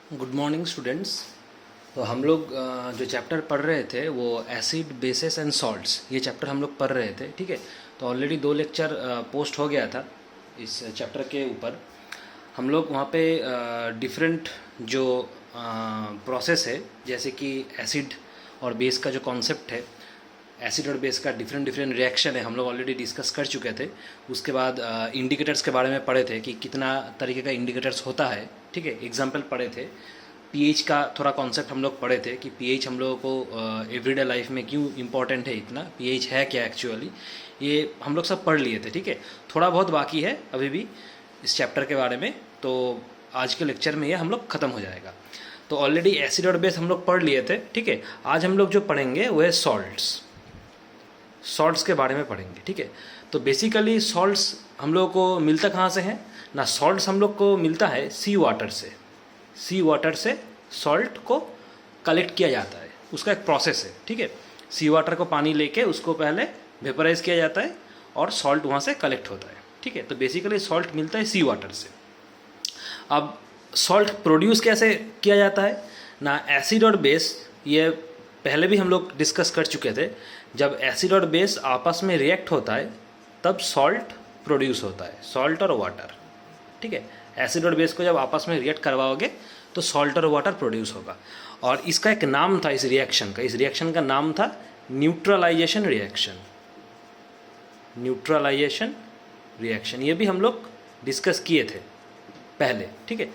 Good morning students. तो हम लोग जो चैप्टर पढ़ रहे थे वो एसिड बेसिस एंड सॉल्ट्स, ये चैप्टर हम लोग पढ़ रहे थे। ठीक है, तो ऑलरेडी 2 लेक्चर पोस्ट हो गया था इस चैप्टर के ऊपर। हम लोग वहाँ पे डिफरेंट जो प्रोसेस है, जैसे कि एसिड और बेस का जो कॉन्सेप्ट है, एसिड और बेस का डिफरेंट रिएक्शन है, हम लोग ऑलरेडी डिस्कस कर चुके थे। उसके बाद इंडिकेटर्स के बारे में पढ़े थे कि कितना तरीके का इंडिकेटर्स होता है। ठीक है, एग्जाम्पल पढ़े थे। पीएच का थोड़ा कॉन्सेप्ट हम लोग पढ़े थे कि पीएच हम लोगों को एवरीडे लाइफ में क्यों इंपॉर्टेंट है, इतना पीएच है क्या एक्चुअली, ये हम लोग सब पढ़ लिए थे। ठीक है, थोड़ा बहुत बाकी है अभी भी इस चैप्टर के बारे में, तो आज के लेक्चर में ये हम लोग ख़त्म हो जाएगा। तो ऑलरेडी एसिड और बेस हम लोग पढ़ लिए थे। ठीक है, आज हम लोग जो पढ़ेंगे वो है सॉल्ट्स के बारे में पढ़ेंगे। ठीक है, तो बेसिकली सॉल्ट्स हम लोग को मिलता कहाँ से है ना, सॉल्ट्स हम लोग को मिलता है सी वाटर से। सी वाटर से सॉल्ट को कलेक्ट किया जाता है, उसका एक प्रोसेस है। ठीक है, सी वाटर को पानी लेके उसको पहले वेपराइज किया जाता है और सॉल्ट वहाँ से कलेक्ट होता है। ठीक है, तो बेसिकली सॉल्ट मिलता है सी वाटर से। अब सॉल्ट प्रोड्यूस कैसे किया जाता है ना, एसिड और बेस, ये पहले भी हम लोग डिस्कस कर चुके थे। जब एसिड और बेस आपस में रिएक्ट होता है तब सॉल्ट प्रोड्यूस होता है, सॉल्ट और वाटर। ठीक है, एसिड और बेस को जब आपस में रिएक्ट करवाओगे तो सॉल्ट और वाटर प्रोड्यूस होगा। और इसका एक नाम था इस रिएक्शन का नाम था न्यूट्रलाइजेशन रिएक्शन। ये भी हम लोग डिस्कस किए थे पहले। ठीक है,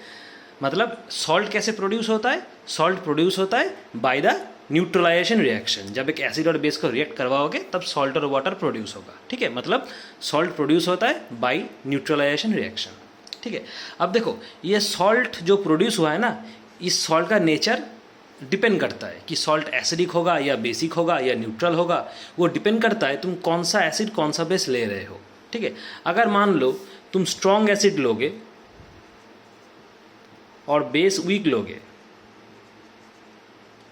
मतलब सॉल्ट कैसे प्रोड्यूस होता है, सॉल्ट प्रोड्यूस होता है बाय द न्यूट्रलाइजेशन रिएक्शन। जब एक एसिड और बेस को रिएक्ट करवाओगे तब सॉल्ट और वाटर प्रोड्यूस होगा। ठीक है, मतलब सॉल्ट प्रोड्यूस होता है बाय न्यूट्रलाइजेशन रिएक्शन। ठीक है, अब देखो ये सॉल्ट जो प्रोड्यूस हुआ है ना, इस सॉल्ट का नेचर डिपेंड करता है कि सॉल्ट एसिडिक होगा या बेसिक होगा या न्यूट्रल होगा। वो डिपेंड करता है तुम कौन सा एसिड कौन सा बेस ले रहे हो। ठीक है, अगर मान लो तुम स्ट्रॉन्ग एसिड लोगे और बेस वीक लोगे,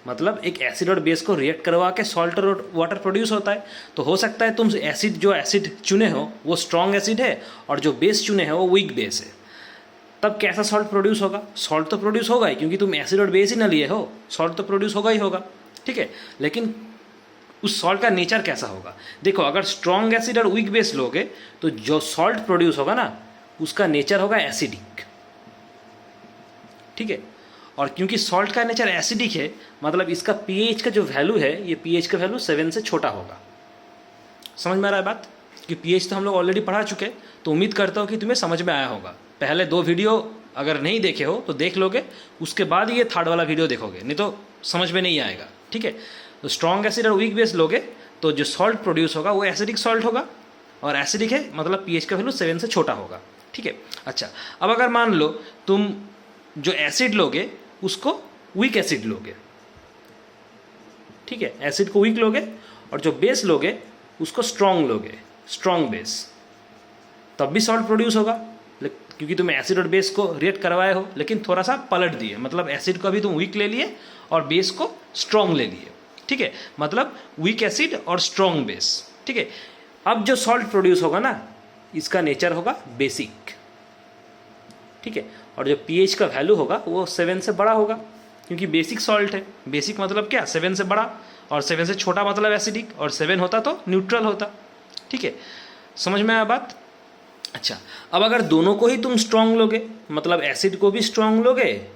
मतलब एक एसिड और बेस को रिएक्ट करवा के सॉल्ट और वाटर प्रोड्यूस होता है, तो हो सकता है तुम जो एसिड चुने हो वो स्ट्रॉन्ग एसिड है और जो बेस चुने हो वो वीक बेस है। तब कैसा सॉल्ट प्रोड्यूस होगा, सॉल्ट तो प्रोड्यूस होगा ही, क्योंकि तुम एसिड और बेस ही ना लिए हो, सॉल्ट तो प्रोड्यूस होगा ही होगा। ठीक है, लेकिन उस सॉल्ट का नेचर कैसा होगा, देखो अगर स्ट्रॉन्ग एसिड और वीक बेस लोगे तो जो सॉल्ट प्रोड्यूस होगा ना उसका नेचर होगा एसिडिक। ठीक है, और क्योंकि सॉल्ट का नेचर एसिडिक है मतलब इसका पीएच का जो वैल्यू है, ये पीएच का वैल्यू 7 से छोटा होगा। समझ में आ रहा है बात, कि पीएच तो हम लोग ऑलरेडी पढ़ा चुके, तो उम्मीद करता हूँ कि तुम्हें समझ में आया होगा। पहले 2 वीडियो अगर नहीं देखे हो तो देख लोगे, उसके बाद ये थर्ड वाला वीडियो देखोगे, नहीं तो समझ में नहीं आएगा। ठीक है, तो स्ट्रॉन्ग एसिड और वीक बेस लोगे तो जो सॉल्ट प्रोड्यूस होगा वो एसिडिक सॉल्ट होगा, और एसिडिक है मतलब पीएच का वैल्यू 7 से छोटा होगा। ठीक है, अच्छा अब अगर मान लो तुम जो एसिड लोगे उसको वीक एसिड लोगे। ठीक है, एसिड को वीक लोगे और जो बेस लोगे उसको स्ट्रॉन्ग लोगे, स्ट्रॉन्ग बेस, तब भी सॉल्ट प्रोड्यूस होगा, क्योंकि तुम एसिड और बेस को रिएक्ट करवाए हो लेकिन थोड़ा सा पलट दिए, मतलब एसिड को अभी तुम वीक ले लिए और बेस को स्ट्रॉन्ग ले लिए। ठीक है, मतलब वीक एसिड और स्ट्रॉन्ग बेस। ठीक है, अब जो सॉल्ट प्रोड्यूस होगा ना इसका नेचर होगा बेसिक। ठीक है, और जो पीएच का वैल्यू होगा वो 7 से बड़ा होगा, क्योंकि बेसिक सॉल्ट है। बेसिक मतलब क्या, 7 से बड़ा, और 7 से छोटा मतलब एसिडिक, और 7 होता तो न्यूट्रल होता। ठीक है, समझ में आया बात। अच्छा, अब अगर दोनों को ही तुम स्ट्रॉन्ग लोगे, मतलब एसिड को भी स्ट्रॉन्ग लोगे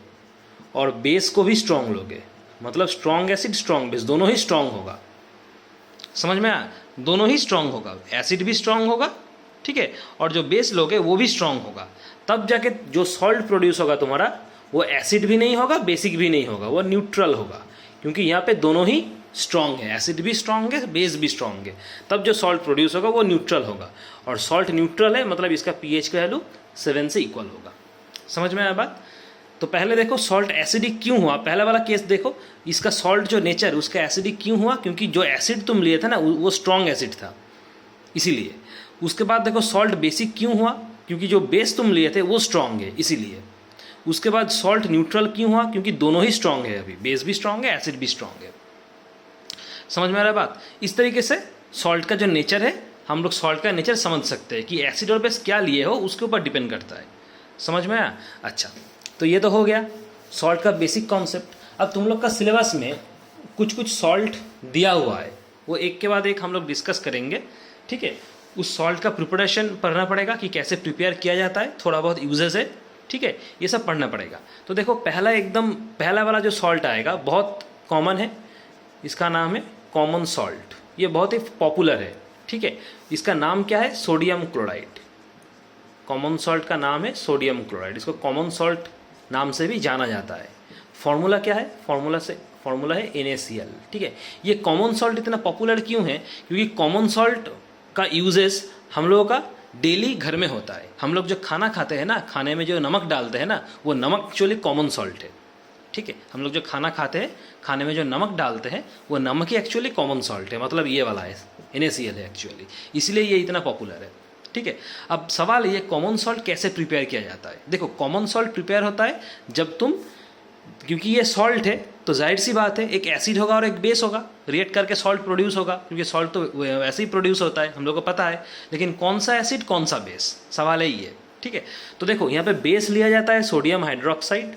और बेस को भी स्ट्रॉन्ग लोगे, मतलब स्ट्रॉन्ग एसिड स्ट्रॉन्ग बेस दोनों ही स्ट्रॉन्ग होगा। समझ में आया, दोनों ही स्ट्रॉन्ग होगा, एसिड भी स्ट्रॉन्ग होगा, ठीक है, और जो बेस लोगे वो भी स्ट्रॉन्ग होगा। तब जाके जो सॉल्ट प्रोड्यूस होगा तुम्हारा वो एसिड भी नहीं होगा बेसिक भी नहीं होगा, वो न्यूट्रल होगा, क्योंकि यहाँ पे दोनों ही स्ट्रॉन्ग है, एसिड भी स्ट्रॉन्ग है बेस भी स्ट्रॉन्ग है। तब जो सॉल्ट प्रोड्यूस होगा वो न्यूट्रल होगा, और सॉल्ट न्यूट्रल है मतलब इसका पीएच का वैल्यू 7 से इक्वल होगा। समझ में आया बात। तो पहले देखो सॉल्ट एसिडिक क्यों हुआ, पहला वाला केस देखो, इसका सॉल्ट जो नेचर उसका एसिडिक क्यों हुआ, क्योंकि जो एसिड तुम लिए थे ना वो स्ट्रॉन्ग एसिड था इसीलिए। उसके बाद देखो सॉल्ट बेसिक क्यों हुआ, क्योंकि जो बेस तुम लिए थे वो स्ट्रॉन्ग है इसीलिए। उसके बाद सॉल्ट न्यूट्रल क्यों हुआ, क्योंकि दोनों ही स्ट्रॉन्ग है, अभी बेस भी स्ट्रॉन्ग है एसिड भी स्ट्रॉन्ग है। समझ में आ रहा है बात। इस तरीके से सॉल्ट का जो नेचर है हम लोग सॉल्ट का नेचर समझ सकते हैं कि एसिड और बेस क्या लिए हो उसके ऊपर डिपेंड करता है। समझ में आया। अच्छा, तो ये तो हो गया सॉल्ट का बेसिक कॉन्सेप्ट। अब तुम लोग का सिलेबस में कुछ सॉल्ट दिया हुआ है, वो एक के बाद एक हम लोग डिस्कस करेंगे, ठीक है। उस सॉल्ट का प्रिपरेशन पढ़ना पड़ेगा कि कैसे प्रिपेयर किया जाता है, थोड़ा बहुत यूजेस है, ठीक है, ये सब पढ़ना पड़ेगा। तो देखो पहला वाला जो सॉल्ट आएगा बहुत कॉमन है, इसका नाम है कॉमन सॉल्ट। ये बहुत ही पॉपुलर है, ठीक है। इसका नाम क्या है? Sodium chloride. कॉमन सॉल्ट का नाम है सोडियम क्लोराइड। इसको कॉमन सॉल्ट नाम से भी जाना जाता है। फॉर्मूला क्या है? फॉर्मूला है NaCl, ठीक है। ये कॉमन सॉल्ट इतना पॉपुलर क्यों है? क्योंकि कॉमन सॉल्ट का यूजेस हम लोगों का डेली घर में होता है। हम लोग जो खाना खाते हैं ना, खाने में जो नमक डालते हैं ना, वो नमक एक्चुअली कॉमन सॉल्ट है, ठीक है। हम लोग जो खाना खाते हैं, खाने में जो नमक डालते हैं, वो नमक ही एक्चुअली कॉमन सॉल्ट है, मतलब ये वाला है, NaCl है एक्चुअली, इसलिए ये इतना पॉपुलर है, ठीक है। अब सवाल ये कॉमन सॉल्ट कैसे प्रिपेयर किया जाता है? देखो कॉमन सॉल्ट प्रिपेयर होता है जब तुम, क्योंकि ये सॉल्ट है तो जाहिर सी बात है एक एसिड होगा और एक बेस होगा, रिएक्ट करके सॉल्ट प्रोड्यूस होगा, क्योंकि सॉल्ट तो वैसे ही प्रोड्यूस होता है, हम लोग को पता है। लेकिन कौन सा एसिड कौन सा बेस, सवाल है ये, ठीक है। तो देखो यहाँ पे बेस लिया जाता है सोडियम हाइड्रोक्साइड,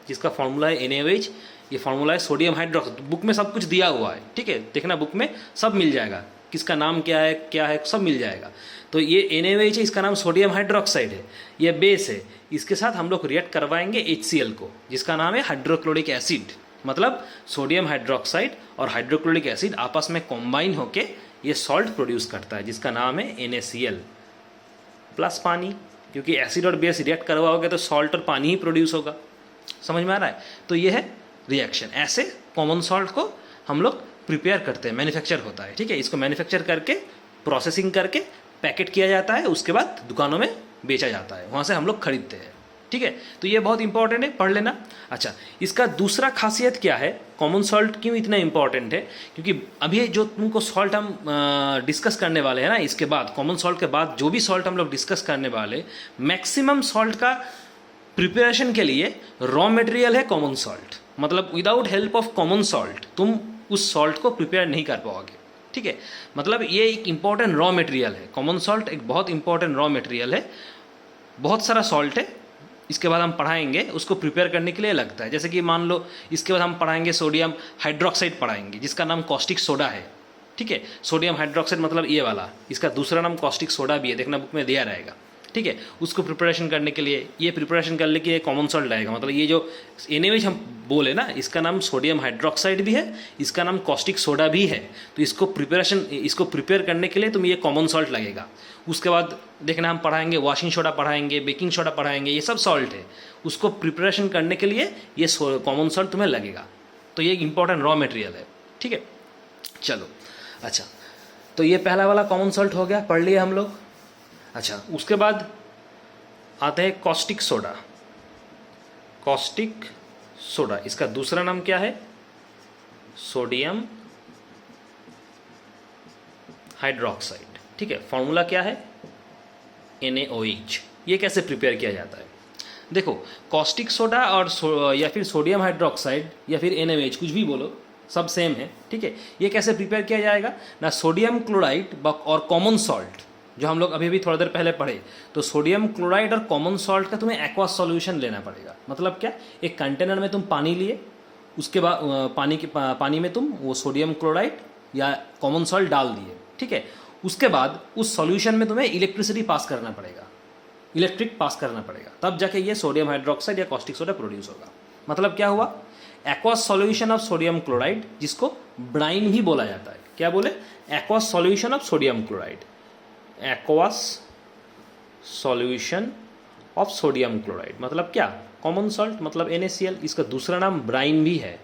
जिसका फॉर्मूला है NaOH। ये फॉर्मूला है सोडियम हाइड्रोक्साइड, बुक में सब कुछ दिया हुआ है, ठीक है, देखना बुक में सब मिल जाएगा, किसका नाम क्या है सब मिल जाएगा। तो ये NaOH है, इसका नाम सोडियम हाइड्रोक्साइड है, ये बेस है। इसके साथ हम लोग रिएक्ट करवाएंगे HCl को, जिसका नाम है हाइड्रोक्लोरिक एसिड। मतलब सोडियम हाइड्रोक्साइड और हाइड्रोक्लोरिक एसिड आपस में कॉम्बाइन होके ये सॉल्ट प्रोड्यूस करता है, जिसका नाम है NaCl प्लस पानी, क्योंकि एसिड और बेस रिएक्ट करवाओगे तो सॉल्ट और पानी ही प्रोड्यूस होगा। समझ में आ रहा है? तो ये है रिएक्शन। ऐसे कॉमन सॉल्ट को हम लोग प्रिपेयर करते हैं, मैन्युफैक्चर होता है, ठीक है। इसको मैन्युफैक्चर करके प्रोसेसिंग करके पैकेट किया जाता है, उसके बाद दुकानों में बेचा जाता है, वहाँ से हम लोग खरीदते हैं, ठीक है। तो ये बहुत इंपॉर्टेंट है, पढ़ लेना। अच्छा, इसका दूसरा खासियत क्या है? कॉमन सॉल्ट क्यों इतना इंपॉर्टेंट है? क्योंकि अभी जो तुमको सॉल्ट हम डिस्कस करने वाले हैं ना, इसके बाद कॉमन सॉल्ट के बाद जो भी सॉल्ट हम लोग डिस्कस करने वाले, मैक्सिमम सॉल्ट का प्रिपरेशन के लिए रॉ मटेरियल है कॉमन सॉल्ट। मतलब without help of common salt तुम उस सॉल्ट को प्रिपेयर नहीं कर पाओगे, ठीक है। मतलब ये एक इंपॉर्टेंट रॉ मटेरियल है, कॉमन सॉल्ट एक बहुत इंपॉर्टेंट रॉ मटेरियल है। बहुत सारा सॉल्ट है, इसके बाद हम पढ़ाएंगे, उसको प्रिपेयर करने के लिए लगता है। जैसे कि मान लो इसके बाद हम पढ़ाएंगे सोडियम हाइड्रोक्साइड पढ़ाएंगे, जिसका नाम कॉस्टिक सोडा है, ठीक है। सोडियम हाइड्रोक्साइड मतलब ये वाला, इसका दूसरा नाम कॉस्टिक सोडा भी है, देखना बुक में दिया रहेगा, ठीक है। उसको प्रिपरेशन करने के लिए, ये प्रिपरेशन करने के लिए कॉमन सॉल्ट लगेगा। मतलब ये जो NaOH हम बोले ना, इसका नाम सोडियम हाइड्रोक्साइड भी है, इसका नाम कॉस्टिक सोडा भी है। तो इसको प्रिपेयर करने के लिए तुम ये कॉमन सॉल्ट लगेगा। उसके बाद देखना हम पढ़ाएंगे वॉशिंग सोडा पढ़ाएंगे, बेकिंग सोडा पढ़ाएंगे, ये सब सॉल्ट है। उसको प्रिपरेशन करने के लिए ये कॉमन सॉल्ट तुम्हें लगेगा। तो ये इंपॉर्टेंट रॉ मटेरियल है, ठीक है। चलो, अच्छा, तो ये पहला वाला कॉमन सॉल्ट हो गया, पढ़ लिया हम लोग। अच्छा, उसके बाद आते हैं कॉस्टिक सोडा। कॉस्टिक सोडा, इसका दूसरा नाम क्या है? सोडियम हाइड्रोक्साइड, ठीक है। फॉर्मूला क्या है? NaOH। ये कैसे प्रिपेयर किया जाता है? देखो, कॉस्टिक सोडा और या फिर सोडियम हाइड्रोक्साइड या फिर NaOH, कुछ भी बोलो, सब सेम है, ठीक है। ये कैसे प्रिपेयर किया जाएगा ना? सोडियम क्लोराइड और कॉमन सॉल्ट, जो हम लोग अभी भी थोड़ा देर पहले पढ़े, तो सोडियम क्लोराइड और कॉमन सॉल्ट का तुम्हें एक्वास सॉल्यूशन लेना पड़ेगा। मतलब क्या? एक कंटेनर में तुम पानी लिए, उसके बाद पानी में तुम वो सोडियम क्लोराइड या कॉमन सॉल्ट डाल दिए, ठीक है। उसके बाद उस सॉल्यूशन में तुम्हें इलेक्ट्रिसिटी पास करना पड़ेगा, इलेक्ट्रिक पास करना पड़ेगा, तब जाके ये सोडियम हाइड्रोक्साइड या कॉस्टिक सोडा प्रोड्यूस होगा। मतलब क्या हुआ? Aqueous solution of sodium chloride, जिसको ब्राइन भी बोला जाता है। क्या बोले? Aqueous solution of sodium chloride, aqueous solution of sodium chloride. मतलब क्या? कॉमन सॉल्ट, मतलब NaCl। इसका दूसरा नाम ब्राइन भी है,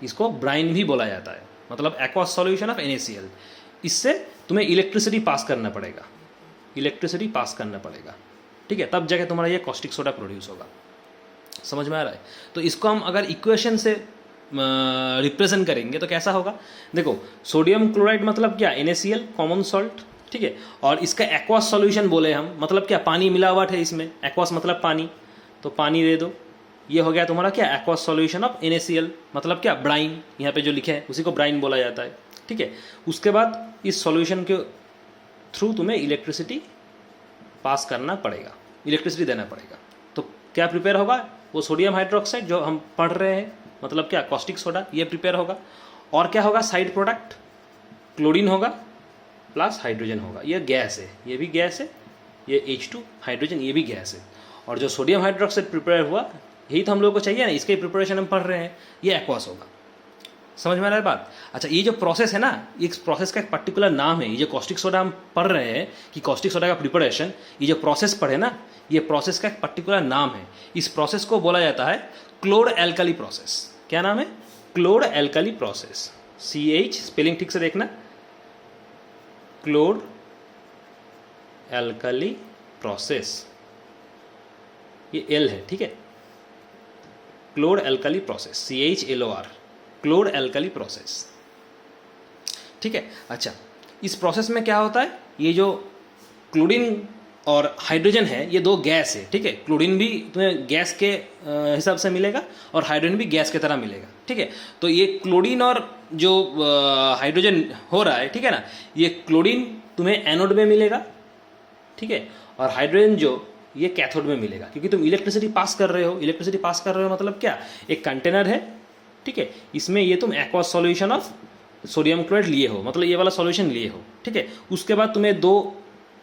इसको ब्राइन भी बोला जाता है। मतलब एक्वास सॉल्यूशन ऑफ NaCl। इससे तुम्हें इलेक्ट्रिसिटी पास करना पड़ेगा, इलेक्ट्रिसिटी पास करना पड़ेगा, ठीक है, तब जाके तुम्हारा ये कॉस्टिक सोडा प्रोड्यूस होगा। समझ में आ रहा है? तो इसको हम अगर इक्वेशन से रिप्रेजेंट करेंगे तो कैसा होगा? देखो, सोडियम क्लोराइड मतलब क्या? NaCl, कॉमन सॉल्ट, ठीक है। और इसका एक्वास सॉल्यूशन बोले हम, मतलब क्या? पानी मिलावट है इसमें, एक्वास मतलब पानी, तो पानी दे दो, ये हो गया तुम्हारा क्या? Aqueous solution of NaCl। मतलब क्या? ब्राइन, यहाँ पे जो लिखे है उसी को ब्राइन बोला जाता है, ठीक है। उसके बाद इस सॉल्यूशन के थ्रू तुम्हें इलेक्ट्रिसिटी पास करना पड़ेगा, इलेक्ट्रिसिटी देना पड़ेगा। तो क्या प्रिपेयर होगा? वो सोडियम हाइड्रोक्साइड जो हम पढ़ रहे हैं, मतलब क्या, कॉस्टिक सोडा, ये प्रिपेयर होगा। और क्या होगा साइड प्रोडक्ट, क्लोरीन होगा प्लस हाइड्रोजन होगा। ये गैस है, ये भी गैस है, ये H2 हाइड्रोजन, ये भी गैस है। और जो सोडियम हाइड्रोक्साइड प्रिपेयर हुआ, यही तो हम लोग को चाहिए ना, इसके प्रिपरेशन हम पढ़ रहे हैं, ये एक्वास होगा। समझ में आ रहा है बात? अच्छा, ये जो प्रोसेस है ना, इस प्रोसेस का एक पर्टिकुलर नाम है। ये जो कॉस्टिक सोडा हम पढ़ रहे हैं कि कॉस्टिक सोडा का प्रिपरेशन, ये जो प्रोसेस पढ़े ना, ये प्रोसेस का एक पर्टिकुलर नाम है। इस प्रोसेस को बोला जाता है क्लोर एल्कली प्रोसेस। क्या नाम है? Chlor alkali process. CH spelling ठीक से देखना, क्लोर एल्कली प्रोसेस, ये L है, ठीक है, chlor alkali process, CHLOR, chlor alkali process, ठीक है। अच्छा, इस प्रोसेस में क्या होता है, ये जो क्लोरीन और हाइड्रोजन है, ये दो गैस है, ठीक है। क्लोरीन भी तुम्हें गैस के हिसाब से मिलेगा और हाइड्रोजन भी गैस की तरह मिलेगा, ठीक है। तो ये क्लोरीन और जो हाइड्रोजन हो रहा है, ठीक है ना, ये क्लोरीन तुम्हें एनोड में मिलेगा, ठीक है, और हाइड्रोजन जो ये कैथोड में मिलेगा, क्योंकि तुम इलेक्ट्रिसिटी पास कर रहे हो। इलेक्ट्रिसिटी पास कर रहे हो मतलब क्या, एक कंटेनर है, ठीक है, इसमें ये तुम aqueous solution of sodium chloride लिए हो, मतलब ये वाला सॉल्यूशन लिए हो, ठीक है। उसके बाद तुम्हें 2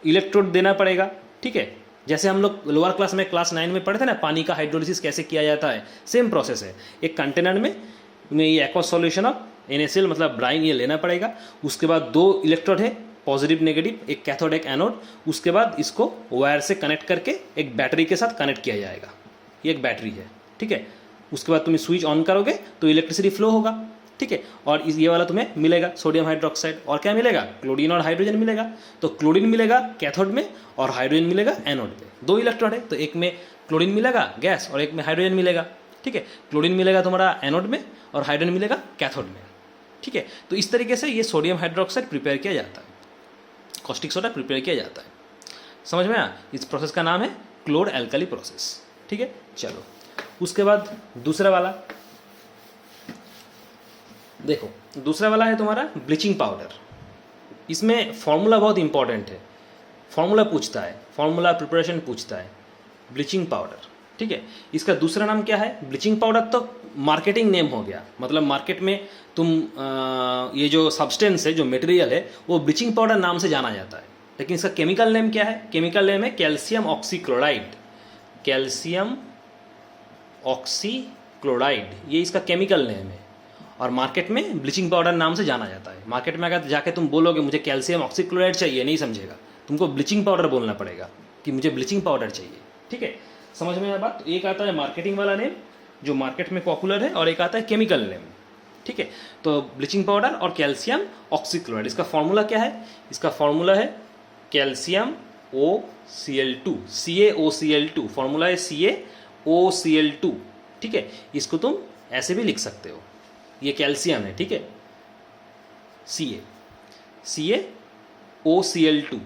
इलेक्ट्रोड देना पड़ेगा, ठीक है। जैसे हम लोग लोअर क्लास में क्लास 9 में पढ़े थे ना, पानी का हाइड्रोलिसिस कैसे किया जाता है, सेम प्रोसेस है। एक कंटेनर में तुम्हें ये एक्वास सॉल्यूशन ऑफ NaCl मतलब ब्राइन ये लेना पड़ेगा। उसके बाद 2 इलेक्ट्रोड है, पॉजिटिव नेगेटिव, एक कैथोड एक एनोड। उसके बाद इसको वायर से कनेक्ट करके एक बैटरी के साथ कनेक्ट किया जाएगा, ये एक बैटरी है, ठीक है। उसके बाद तुम स्विच ऑन करोगे तो इलेक्ट्रिसिटी फ्लो होगा, ठीक है। और ये वाला तुम्हें मिलेगा सोडियम हाइड्रोक्साइड, और क्या मिलेगा, क्लोरीन और हाइड्रोजन मिलेगा। तो क्लोरीन मिलेगा कैथोड में और हाइड्रोजन मिलेगा एनोड में। 2 इलेक्ट्रोड है, तो एक में क्लोरीन मिलेगा गैस और एक में हाइड्रोजन मिलेगा, ठीक है। क्लोरीन मिलेगा तुम्हारा एनोड में और हाइड्रोजन मिलेगा कैथोड में, ठीक है। तो इस तरीके से ये सोडियम हाइड्रोक्साइड प्रिपेयर किया जाता है, कॉस्टिक सोडा प्रिपेयर किया जाता है। समझ में आया? इस प्रोसेस का नाम है क्लोर एल्कली प्रोसेस, ठीक है। चलो, उसके बाद दूसरा वाला देखो, दूसरा वाला है तुम्हारा ब्लीचिंग पाउडर। इसमें फॉर्मूला बहुत इंपॉर्टेंट है, फॉर्मूला पूछता है, फॉर्मूला प्रिपरेशन पूछता है। ब्लीचिंग पाउडर, ठीक है। इसका दूसरा नाम क्या है? ब्लीचिंग पाउडर तो मार्केटिंग नेम हो गया, मतलब मार्केट में तुम ये जो सब्सटेंस है, जो मटेरियल है, वो ब्लीचिंग पाउडर नाम से जाना जाता है। लेकिन इसका केमिकल नेम क्या है? केमिकल नेम है कैल्शियम ऑक्सीक्लोराइड। कैल्शियम ऑक्सीक्लोराइड, ये इसका केमिकल नेम है, और मार्केट में ब्लीचिंग पाउडर नाम से जाना जाता है। मार्केट में अगर जाके तुम बोलोगे मुझे कैल्शियम ऑक्सीक्लोराइड चाहिए, नहीं समझेगा, तुमको ब्लीचिंग पाउडर बोलना पड़ेगा कि मुझे ब्लीचिंग पाउडर चाहिए, ठीक है। समझ में आया बात? एक आता है मार्केटिंग वाला नेम जो मार्केट में पॉपुलर है, और एक आता है केमिकल नेम, ठीक है। तो ब्लीचिंग पाउडर और कैल्शियम ऑक्सीक्लोराइड, इसका फॉर्मूला क्या है? इसका फॉर्मूला है कैल्शियम OCl2, CaOCl2, फॉर्मूला है CaOCl2, ठीक है। इसको तुम ऐसे भी लिख सकते हो, ये कैल्शियम है, ठीक है, CaOCl2,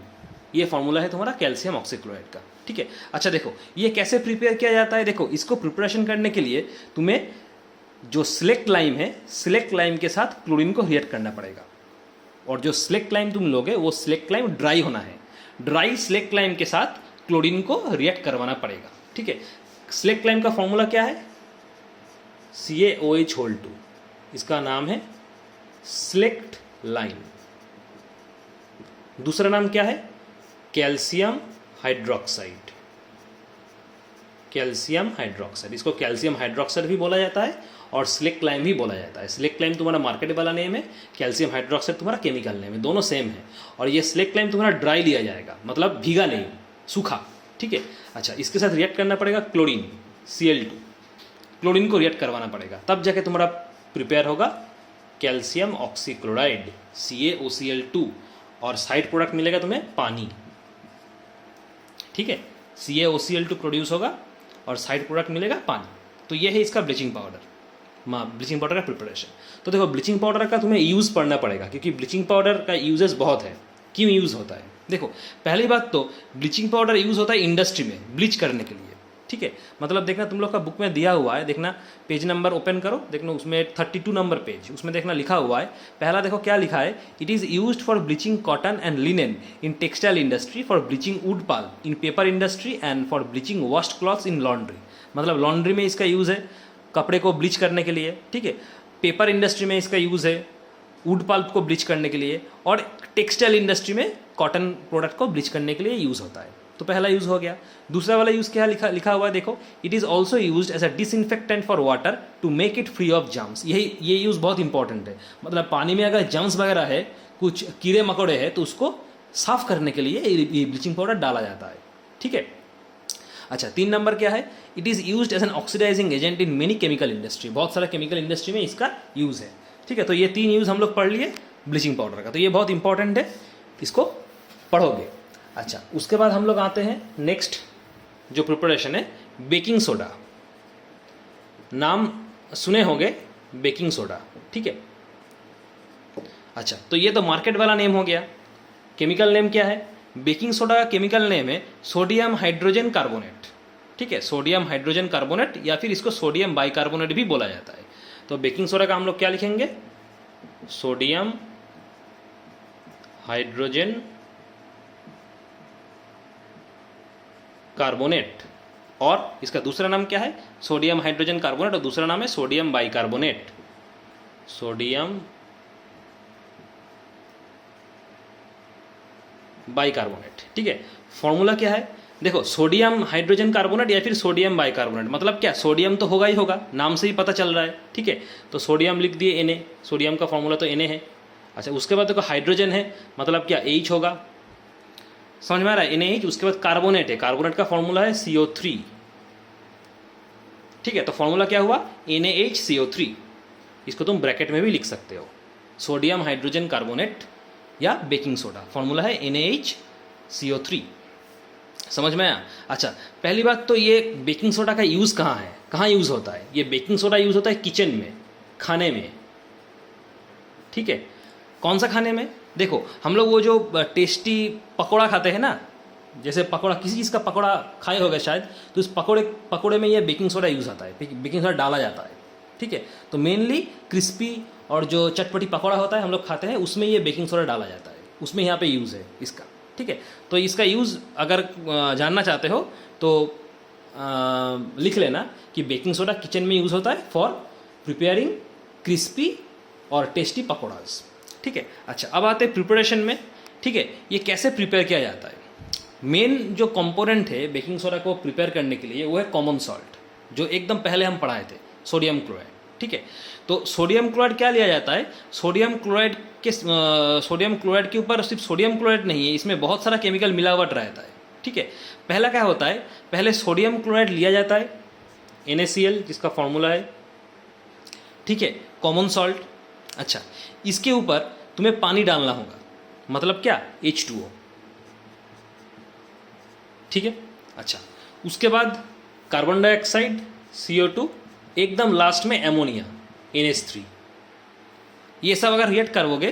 ये फॉर्मूला है तुम्हारा कैल्शियम ऑक्सीक्लोराइड का, ठीक है। अच्छा देखो, ये कैसे प्रिपेयर किया जाता है? देखो, इसको प्रिपरेशन करने के लिए तुम्हें जो सिलेक्ट लाइम है, सिलेक्ट लाइम के साथ क्लोरीन को रिएक्ट करना पड़ेगा। और जो सिलेक्ट लाइम तुम लोगे, वो सिलेक्ट लाइम ड्राई होना है। ड्राई सिलेक्ट लाइम के साथ क्लोरीन को रिएक्ट करवाना पड़ेगा, ठीक है। सिलेक्ट लाइम का फॉर्मूला क्या है? CaOH2, इसका नाम है सिलेक्ट लाइम। दूसरा नाम क्या है? Calcium hydroxide. कैल्शियम हाइड्रोक्साइड, इसको कैल्शियम हाइड्रोक्साइड भी बोला जाता है और सिलेक्ट लाइम भी बोला जाता है। सिलेक्ट लाइम तुम्हारा मार्केट वाला नेम है, कैल्शियम हाइड्रोक्साइड तुम्हारा केमिकल नेम है, दोनों सेम है। और ये सिलेक्ट लाइम तुम्हारा ड्राई लिया जाएगा, मतलब भीगा नहीं, सूखा, ठीक है। अच्छा, इसके साथ रिएक्ट करना पड़ेगा क्लोरीन Cl2, क्लोरीन को रिएक्ट करवाना पड़ेगा, तब जाके तुम्हारा प्रिपेयर होगा कैल्शियम ऑक्सीक्लोराइड CaOCl2, और साइड प्रोडक्ट मिलेगा तुम्हें पानी, ठीक है। CaOCl2 प्रोड्यूस होगा और साइड प्रोडक्ट मिलेगा पानी। तो ये है इसका ब्लीचिंग पाउडर, ब्लीचिंग पाउडर का प्रिपरेशन। तो देखो, ब्लीचिंग पाउडर का तुम्हें यूज़ पढ़ना पड़ेगा, क्योंकि ब्लीचिंग पाउडर का यूजेस बहुत है। क्यों यूज़ होता है? देखो, पहली बात तो ब्लीचिंग पाउडर यूज़ होता है इंडस्ट्री में ब्लीच करने के लिए, ठीक है। मतलब देखना, तुम लोग का बुक में दिया हुआ है, देखना पेज नंबर ओपन करो, देखना उसमें 32 नंबर पेज, उसमें देखना लिखा हुआ है। पहला देखो क्या लिखा है, it is used for bleaching cotton and linen in textile industry, for bleaching wood pulp in paper industry, and for bleaching washed clothes in laundry. मतलब लॉन्ड्री में इसका यूज़ है, कपड़े को ब्लीच करने के लिए, ठीक है। पेपर इंडस्ट्री में इसका यूज़ है, वुड पल्प को ब्लीच करने के लिए, और टेक्सटाइल इंडस्ट्री में कॉटन प्रोडक्ट को ब्लीच करने के लिए यूज़ होता है। तो पहला यूज़ हो गया। दूसरा वाला यूज़ क्या लिखा हुआ है देखो, it is also use as a disinfectant for water to make it free of germs. ये यूज़ बहुत इंपॉर्टेंट है। मतलब पानी में अगर जर्म्स वगैरह है, कुछ कीड़े मकोड़े हैं, तो उसको साफ करने के लिए ये ब्लीचिंग पाउडर डाला जाता है, ठीक है। अच्छा, 3 नंबर क्या है, it is used as an oxidizing agent in many chemical industry. बहुत सारा केमिकल इंडस्ट्री में इसका यूज़ है, ठीक है। तो ये 3 यूज़ हम लोग पढ़ लिए ब्लीचिंग पाउडर का, तो ये बहुत इंपॉर्टेंट है, इसको पढ़ोगे। अच्छा, उसके बाद हम लोग आते हैं नेक्स्ट जो प्रिपरेशन है, बेकिंग सोडा। नाम सुने होंगे बेकिंग सोडा, ठीक है। अच्छा, तो ये तो मार्केट वाला नेम हो गया। केमिकल नेम क्या है, बेकिंग सोडा का केमिकल नेम है सोडियम हाइड्रोजन कार्बोनेट, ठीक है। सोडियम हाइड्रोजन कार्बोनेट या फिर इसको सोडियम बाइकार्बोनेट भी बोला जाता है। तो बेकिंग सोडा का हम लोग क्या लिखेंगे, सोडियम हाइड्रोजन कार्बोनेट, और इसका दूसरा नाम क्या है, सोडियम हाइड्रोजन कार्बोनेट, और दूसरा नाम है सोडियम बाइकार्बोनेट। सोडियम बाइकार्बोनेट, ठीक है। फॉर्मूला क्या है, देखो सोडियम हाइड्रोजन कार्बोनेट या फिर सोडियम बाइकार्बोनेट, मतलब क्या, सोडियम तो होगा ही होगा, नाम से ही पता चल रहा है, ठीक है। तो सोडियम लिख दिए Na, सोडियम का फॉर्मूला तो Na है। अच्छा, उसके बाद देखो हाइड्रोजन है, मतलब क्या, H होगा, समझ में आ रहा है, NaH। उसके बाद कार्बोनेट है, कार्बोनेट का फॉर्मूला है CO3, ठीक है। तो फॉर्मूला क्या हुआ, NaHCO3। इसको तुम ब्रैकेट में भी लिख सकते हो, सोडियम हाइड्रोजन कार्बोनेट या बेकिंग सोडा, फॉर्मूला है NaHCO3। समझ में आया। अच्छा, पहली बात तो ये बेकिंग सोडा का यूज़ कहाँ है, कहाँ यूज़ होता है। ये बेकिंग सोडा यूज़ होता है किचन में, खाने में, ठीक है। कौन सा खाने में, देखो हम लोग वो जो टेस्टी पकौड़ा खाते हैं ना, जैसे पकौड़ा, किसी चीज़ का पकौड़ा खाए होगा शायद, तो इस पकौड़े में ये बेकिंग सोडा यूज़ आता है, बेकिंग सोडा डाला जाता है, ठीक है। तो मेनली क्रिस्पी और जो चटपटी पकौड़ा होता है हम लोग खाते हैं, उसमें ये बेकिंग सोडा डाला जाता है, उसमें यहाँ पे यूज़ है इसका, ठीक है। तो इसका यूज़ अगर जानना चाहते हो तो लिख लेना कि बेकिंग सोडा किचन में यूज़ होता है फॉर प्रिपेयरिंग क्रिस्पी और टेस्टी पकौड़ाज, ठीक है। अच्छा, अब आते हैं प्रिपरेशन में, ठीक है। ये कैसे प्रिपेयर किया जाता है, मेन जो कंपोनेंट है बेकिंग सोडा को प्रिपेयर करने के लिए वो है कॉमन सॉल्ट, जो एकदम पहले हम पढ़ाए थे, सोडियम क्लोराइड, ठीक है। तो सोडियम क्लोराइड क्या लिया जाता है, सोडियम क्लोराइड के ऊपर सिर्फ सोडियम क्लोराइड नहीं है, इसमें बहुत सारा केमिकल मिलावट रहता है, ठीक है। पहला क्या होता है, पहले सोडियम क्लोराइड लिया जाता है, NaCl जिसका फॉर्मूला है, ठीक है, कॉमन सॉल्ट। अच्छा, इसके ऊपर तुम्हें पानी डालना होगा, मतलब क्या, H2O, ठीक है। अच्छा, उसके बाद कार्बन डाइऑक्साइड CO2, एकदम लास्ट में एमोनिया NH3। ये सब अगर रिएक्ट करोगे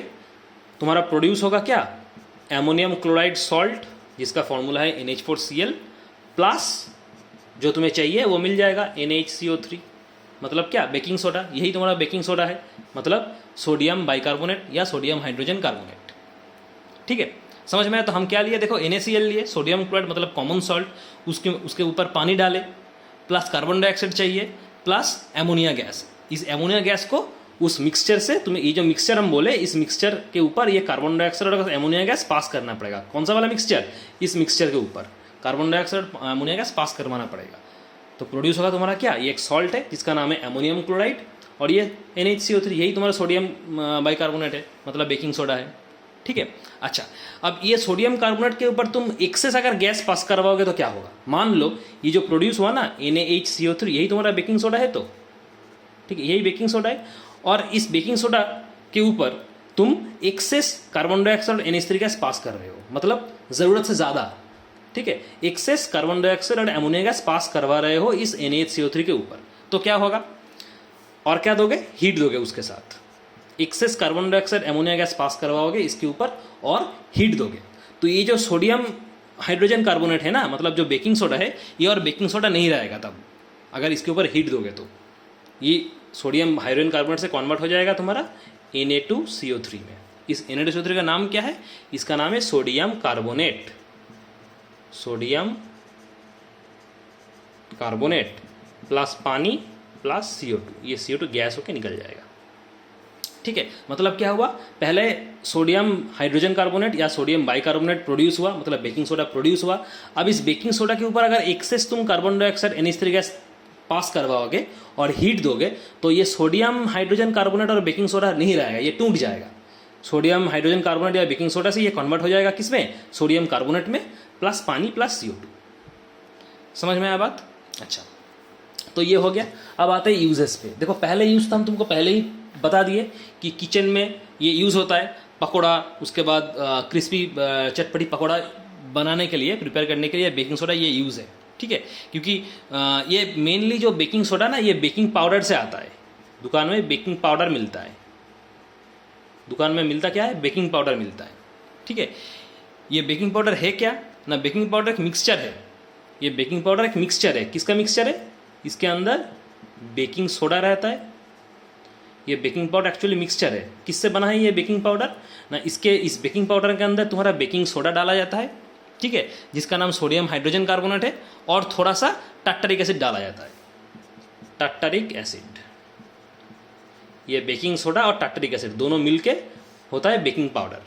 तुम्हारा प्रोड्यूस होगा क्या, एमोनियम क्लोराइड सॉल्ट, जिसका फॉर्मूला है NH4Cl, प्लस जो तुम्हें चाहिए वो मिल जाएगा NaHCO3, मतलब क्या, बेकिंग सोडा। यही तुम्हारा बेकिंग सोडा है, मतलब सोडियम बाइकार्बोनेट या सोडियम हाइड्रोजन कार्बोनेट, ठीक है। समझ में आया। तो हम क्या लिए, देखो NaCl लिए, सोडियम क्लोराइड मतलब कॉमन सॉल्ट, उसके ऊपर पानी डाले, प्लस कार्बन डाइऑक्साइड चाहिए, प्लस एमोनिया गैस। इस एमोनिया गैस को उस मिक्सचर से, तुम्हें ये जो मिक्सचर हम बोले, इस मिक्सचर के ऊपर ये कार्बन डाइऑक्साइड और एमोनिया गैस पास करना पड़ेगा। कौन सा वाला मिक्सचर, इस मिक्सचर के ऊपर कार्बन डाइऑक्साइड एमोनिया गैस पास करवाना पड़ेगा। तो प्रोड्यूस होगा तुम्हारा क्या, ये एक सॉल्ट है जिसका नाम है एमोनियम क्लोराइड, और ये NaHCO3, यही तुम्हारा सोडियम बाइकार्बोनेट है, मतलब बेकिंग सोडा है, ठीक है। अच्छा, अब ये सोडियम कार्बोनेट के ऊपर तुम एक्सेस अगर गैस पास करवाओगे तो क्या होगा, मान लो ये जो प्रोड्यूस हुआ ना NaHCO3, यही तुम्हारा बेकिंग सोडा है, तो ठीक है, यही बेकिंग सोडा है। और इस बेकिंग सोडा के ऊपर तुम एक्सेस कार्बन डाइऑक्साइड और NH3 गैस पास कर रहे हो, मतलब ज़रूरत से ज़्यादा, ठीक है, एक्सेस कार्बन डाइऑक्साइड और एमोनिया गैस पास करवा रहे हो इस NaHCO3 के ऊपर। तो क्या होगा, और क्या दोगे, हीट दोगे उसके साथ। Excess carbon dioxide ammonia gas pass करवाओगे इसके ऊपर और हीट दोगे। तो ये जो सोडियम हाइड्रोजन कार्बोनेट है ना, मतलब जो बेकिंग सोडा है, ये और बेकिंग सोडा नहीं रहेगा तब, अगर इसके ऊपर हीट दोगे तो ये सोडियम हाइड्रोजन कार्बोनेट से कन्वर्ट हो जाएगा तुम्हारा Na2CO3 में। इस Na2CO3 का नाम क्या है, इसका नाम है sodium carbonate, sodium carbonate, plus पानी प्लस CO2, ये CO2 गैस होकर निकल जाएगा। ठीक है, मतलब क्या हुआ, पहले सोडियम हाइड्रोजन कार्बोनेट या सोडियम बाइकार्बोनेट प्रोड्यूस हुआ, मतलब बेकिंग सोडा प्रोड्यूस हुआ। अब इस बेकिंग सोडा के ऊपर अगर एक्सेस तुम carbon dioxide NH3 gas pass करवाओगे और हीट दोगे तो ये सोडियम हाइड्रोजन कार्बोनेट और बेकिंग सोडा नहीं रहेगा, ये टूट जाएगा। सोडियम हाइड्रोजन कार्बोनेट या बेकिंग सोडा से ये कन्वर्ट हो जाएगा किसमें, सोडियम कार्बोनेट में, प्लस पानी प्लस CO2। समझ में आया बात? अच्छा, तो ये हो गया। अब आते हैं यूजेस पे। देखो पहले यूज तो हम तुमको पहले ही बता दिए कि किचन में ये यूज़ होता है, पकौड़ा, उसके बाद क्रिस्पी चटपटी पकौड़ा बनाने के लिए, प्रिपेयर करने के लिए बेकिंग सोडा ये यूज़ है। ठीक है, क्योंकि ये मेनली जो बेकिंग सोडा ना, ये बेकिंग पाउडर से आता है। दुकान में बेकिंग पाउडर मिलता है, दुकान में मिलता क्या है, बेकिंग पाउडर मिलता है। ठीक है, ये बेकिंग पाउडर है क्या ना, बेकिंग पाउडर एक मिक्सचर है। ये बेकिंग पाउडर एक मिक्सचर है। किसका मिक्सचर है, इसके अंदर बेकिंग सोडा रहता है। ये बेकिंग पाउडर एक्चुअली मिक्सचर है। किससे बना है ये बेकिंग पाउडर ना, इस बेकिंग पाउडर के अंदर तुम्हारा बेकिंग सोडा डाला जाता है। ठीक है, जिसका नाम सोडियम हाइड्रोजन कार्बोनेट है, और थोड़ा सा टार्टरिक एसिड डाला जाता है, टार्टरिक एसिड। ये बेकिंग सोडा और टार्टरिक एसिड दोनों मिलके होता है बेकिंग पाउडर।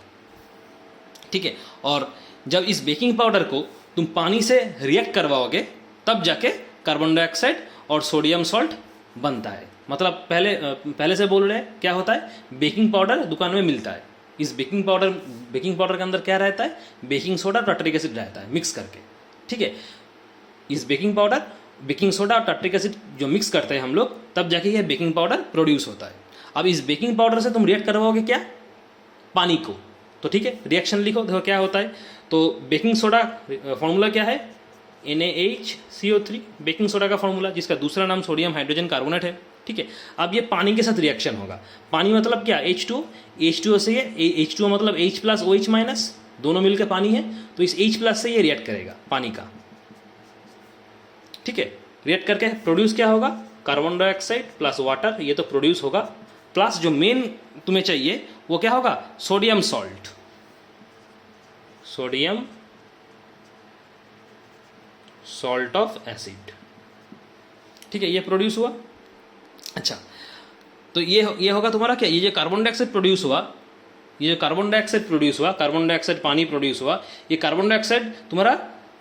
ठीक है, और जब इस बेकिंग पाउडर को तुम पानी से रिएक्ट करवाओगे तब जाके कार्बन डाइऑक्साइड और सोडियम सॉल्ट बनता है। मतलब पहले से बोल रहे हैं क्या होता है, बेकिंग पाउडर दुकान में मिलता है। इस बेकिंग पाउडर के अंदर क्या रहता है, बेकिंग सोडा और टार्टरिक एसिड रहता है मिक्स करके। ठीक है, इस बेकिंग सोडा और टार्टरिक एसिड जो मिक्स करते हैं हम लोग, तब जाके ये बेकिंग पाउडर प्रोड्यूस होता है। अब इस बेकिंग पाउडर से तुम रिएक्ट करवाओगे क्या, पानी को। तो ठीक है, रिएक्शन लिखो, देखो क्या होता है। तो बेकिंग सोडा फॉर्मूला क्या है, NaHCO3 बेकिंग सोडा का फॉर्मूला, जिसका दूसरा नाम सोडियम हाइड्रोजन कार्बोनेट है। ठीक है, अब ये पानी के साथ रिएक्शन होगा। पानी मतलब क्या, H2O से ये H2O मतलब H प्लस OH माइनस, दोनों मिलकर पानी है, तो इस H प्लस से ये रिएक्ट करेगा पानी का। ठीक है, रिएक्ट करके प्रोड्यूस क्या होगा, कार्बन डाइऑक्साइड प्लस वाटर, ये तो प्रोड्यूस होगा, प्लस जो मेन तुम्हें चाहिए वो क्या होगा, sodium salt, sodium salt of acid. ठीक है, ये प्रोड्यूस हुआ। अच्छा, तो ये होगा तुम्हारा क्या, ये जो कार्बन डाइऑक्साइड प्रोड्यूस हुआ, ये जो कार्बन डाइऑक्साइड प्रोड्यूस हुआ, कार्बन डाइऑक्साइड पानी प्रोड्यूस हुआ, ये कार्बन डाइऑक्साइड तुम्हारा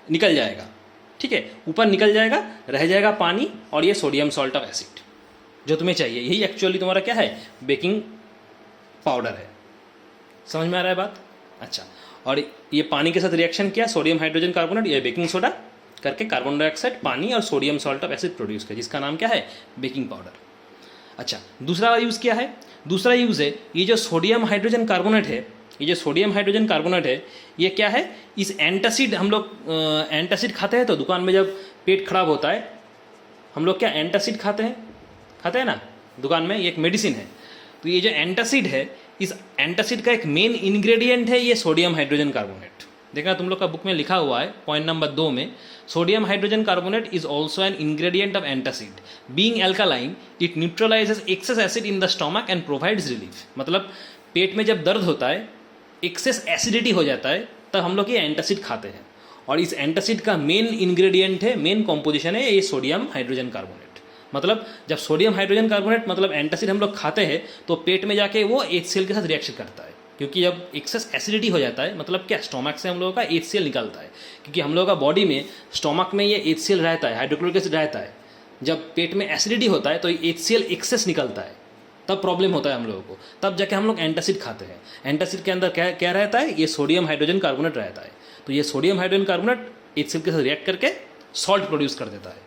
निकल जाएगा। ठीक है, ऊपर निकल जाएगा, रह जाएगा पानी और ये सोडियम सॉल्ट ऑफ एसिड जो तुम्हें चाहिए। यही एक्चुअली तुम्हारा क्या है, बेकिंग पाउडर है। समझ में आ रहा है बात? अच्छा, और ये पानी के साथ रिएक्शन किया, सोडियम हाइड्रोजन कार्बोनेट, ये बेकिंग सोडा करके कार्बन डाइऑक्साइड, पानी और sodium salt of acid produce किया, जिसका नाम क्या है, बेकिंग पाउडर। अच्छा, दूसरा यूज़ क्या है, दूसरा यूज़ है ये जो सोडियम हाइड्रोजन कार्बोनेट है, ये जो सोडियम हाइड्रोजन कार्बोनेट है, ये क्या है, इस एंटासिड, हम लोग एंटासिड खाते हैं तो दुकान में जब पेट खराब होता है हम लोग क्या एंटासिड खाते हैं ना दुकान में, ये एक मेडिसिन है। तो ये जो एंटासिड है, इस एंटासिड का एक मेन इंग्रेडिएंट है ये सोडियम हाइड्रोजन कार्बोनेट। देखना तुम लोग का बुक में लिखा हुआ है पॉइंट नंबर 2 में, sodium hydrogen carbonate is also an ingredient of antacid, being alkaline it neutralises excess acid in the stomach and provides relief. मतलब पेट में जब दर्द होता है, एक्सेस एसिडिटी हो जाता है, तब हम लोग ये एंटासिड खाते हैं, और इस एंटासिड का मेन इंग्रेडिएंट है, मेन कॉम्पोजिशन है ये सोडियम हाइड्रोजन कार्बोनेट। मतलब जब सोडियम हाइड्रोजन कार्बोनेट मतलब एंटासिड हम लोग खाते हैं तो पेट में जाके वो HCl के साथ रिएक्शन करता है, क्योंकि जब एक्सेस एसिडिटी हो जाता है, मतलब क्या, स्टोमक से हम लोगों का HCl निकलता है, क्योंकि हम लोगों का बॉडी में स्टोमक में ये HCl रहता है, हाइड्रोक्लोरिक एसिड रहता है। जब पेट में एसिडिटी होता है तो HCl एक्सेस निकलता है, तब प्रॉब्लम होता है हम लोगों को, तब जाके हम लोग एंटासिड खाते हैं। एंटासिड के अंदर क्या रहता है, ये सोडियम हाइड्रोजन कार्बोनेट रहता है। तो ये सोडियम हाइड्रोजन कार्बोनेट HCl के साथ रिएक्ट करके सॉल्ट प्रोड्यूस कर देता है,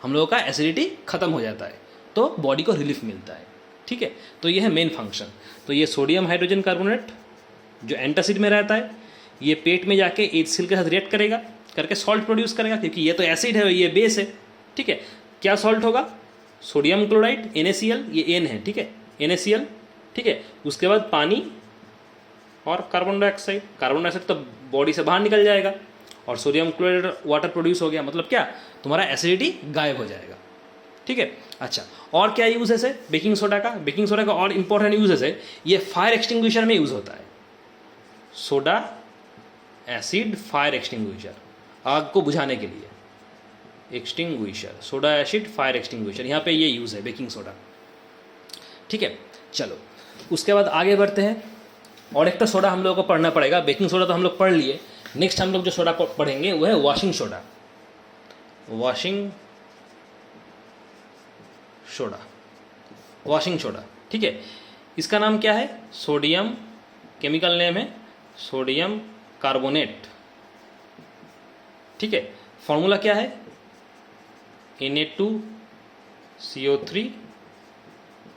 हम लोगों का एसिडिटी खत्म हो जाता है, तो बॉडी को रिलीफ मिलता है। ठीक है, तो ये है मेन फंक्शन। तो ये सोडियम हाइड्रोजन कार्बोनेट जो एंटासिड में रहता है, ये पेट में जाके HCl के साथ रिएक्ट करेगा, करके सॉल्ट प्रोड्यूस करेगा, क्योंकि ये तो एसिड है, ये बेस है। ठीक है, क्या सॉल्ट होगा, सोडियम क्लोराइड NaCl, ये N है। ठीक है, NaCl। ठीक है, उसके बाद पानी और कार्बन डाइऑक्साइड। कार्बन डाइऑक्साइड तो बॉडी से बाहर निकल जाएगा और सोडियम क्लोराइड वाटर प्रोड्यूस हो गया, मतलब क्या, तुम्हारा एसिडिटी गायब हो जाएगा। ठीक है, अच्छा, और क्या यूजेस है बेकिंग सोडा का, बेकिंग सोडा का और इंपॉर्टेंट यूजेस है, ये फायर एक्सटिंग्विशर में यूज होता है। सोडा एसिड फायर एक्सटिंग्विशर, आग को बुझाने के लिए। Extinguisher, soda acid fire extinguisher, यहाँ पे ये यूज़ है बेकिंग सोडा। ठीक है, चलो उसके बाद आगे बढ़ते हैं। और एक तो सोडा हम लोगों को पढ़ना पड़ेगा, बेकिंग सोडा तो हम लोग पढ़ लिए। नेक्स्ट हम लोग जो सोडा पढ़ेंगे वो है washing soda. Washing soda, washing soda, ठीक है। इसका नाम क्या है? सोडियम, केमिकल नेम है सोडियम कार्बोनेट। ठीक है, फॉर्मूला क्या है? Na2CO3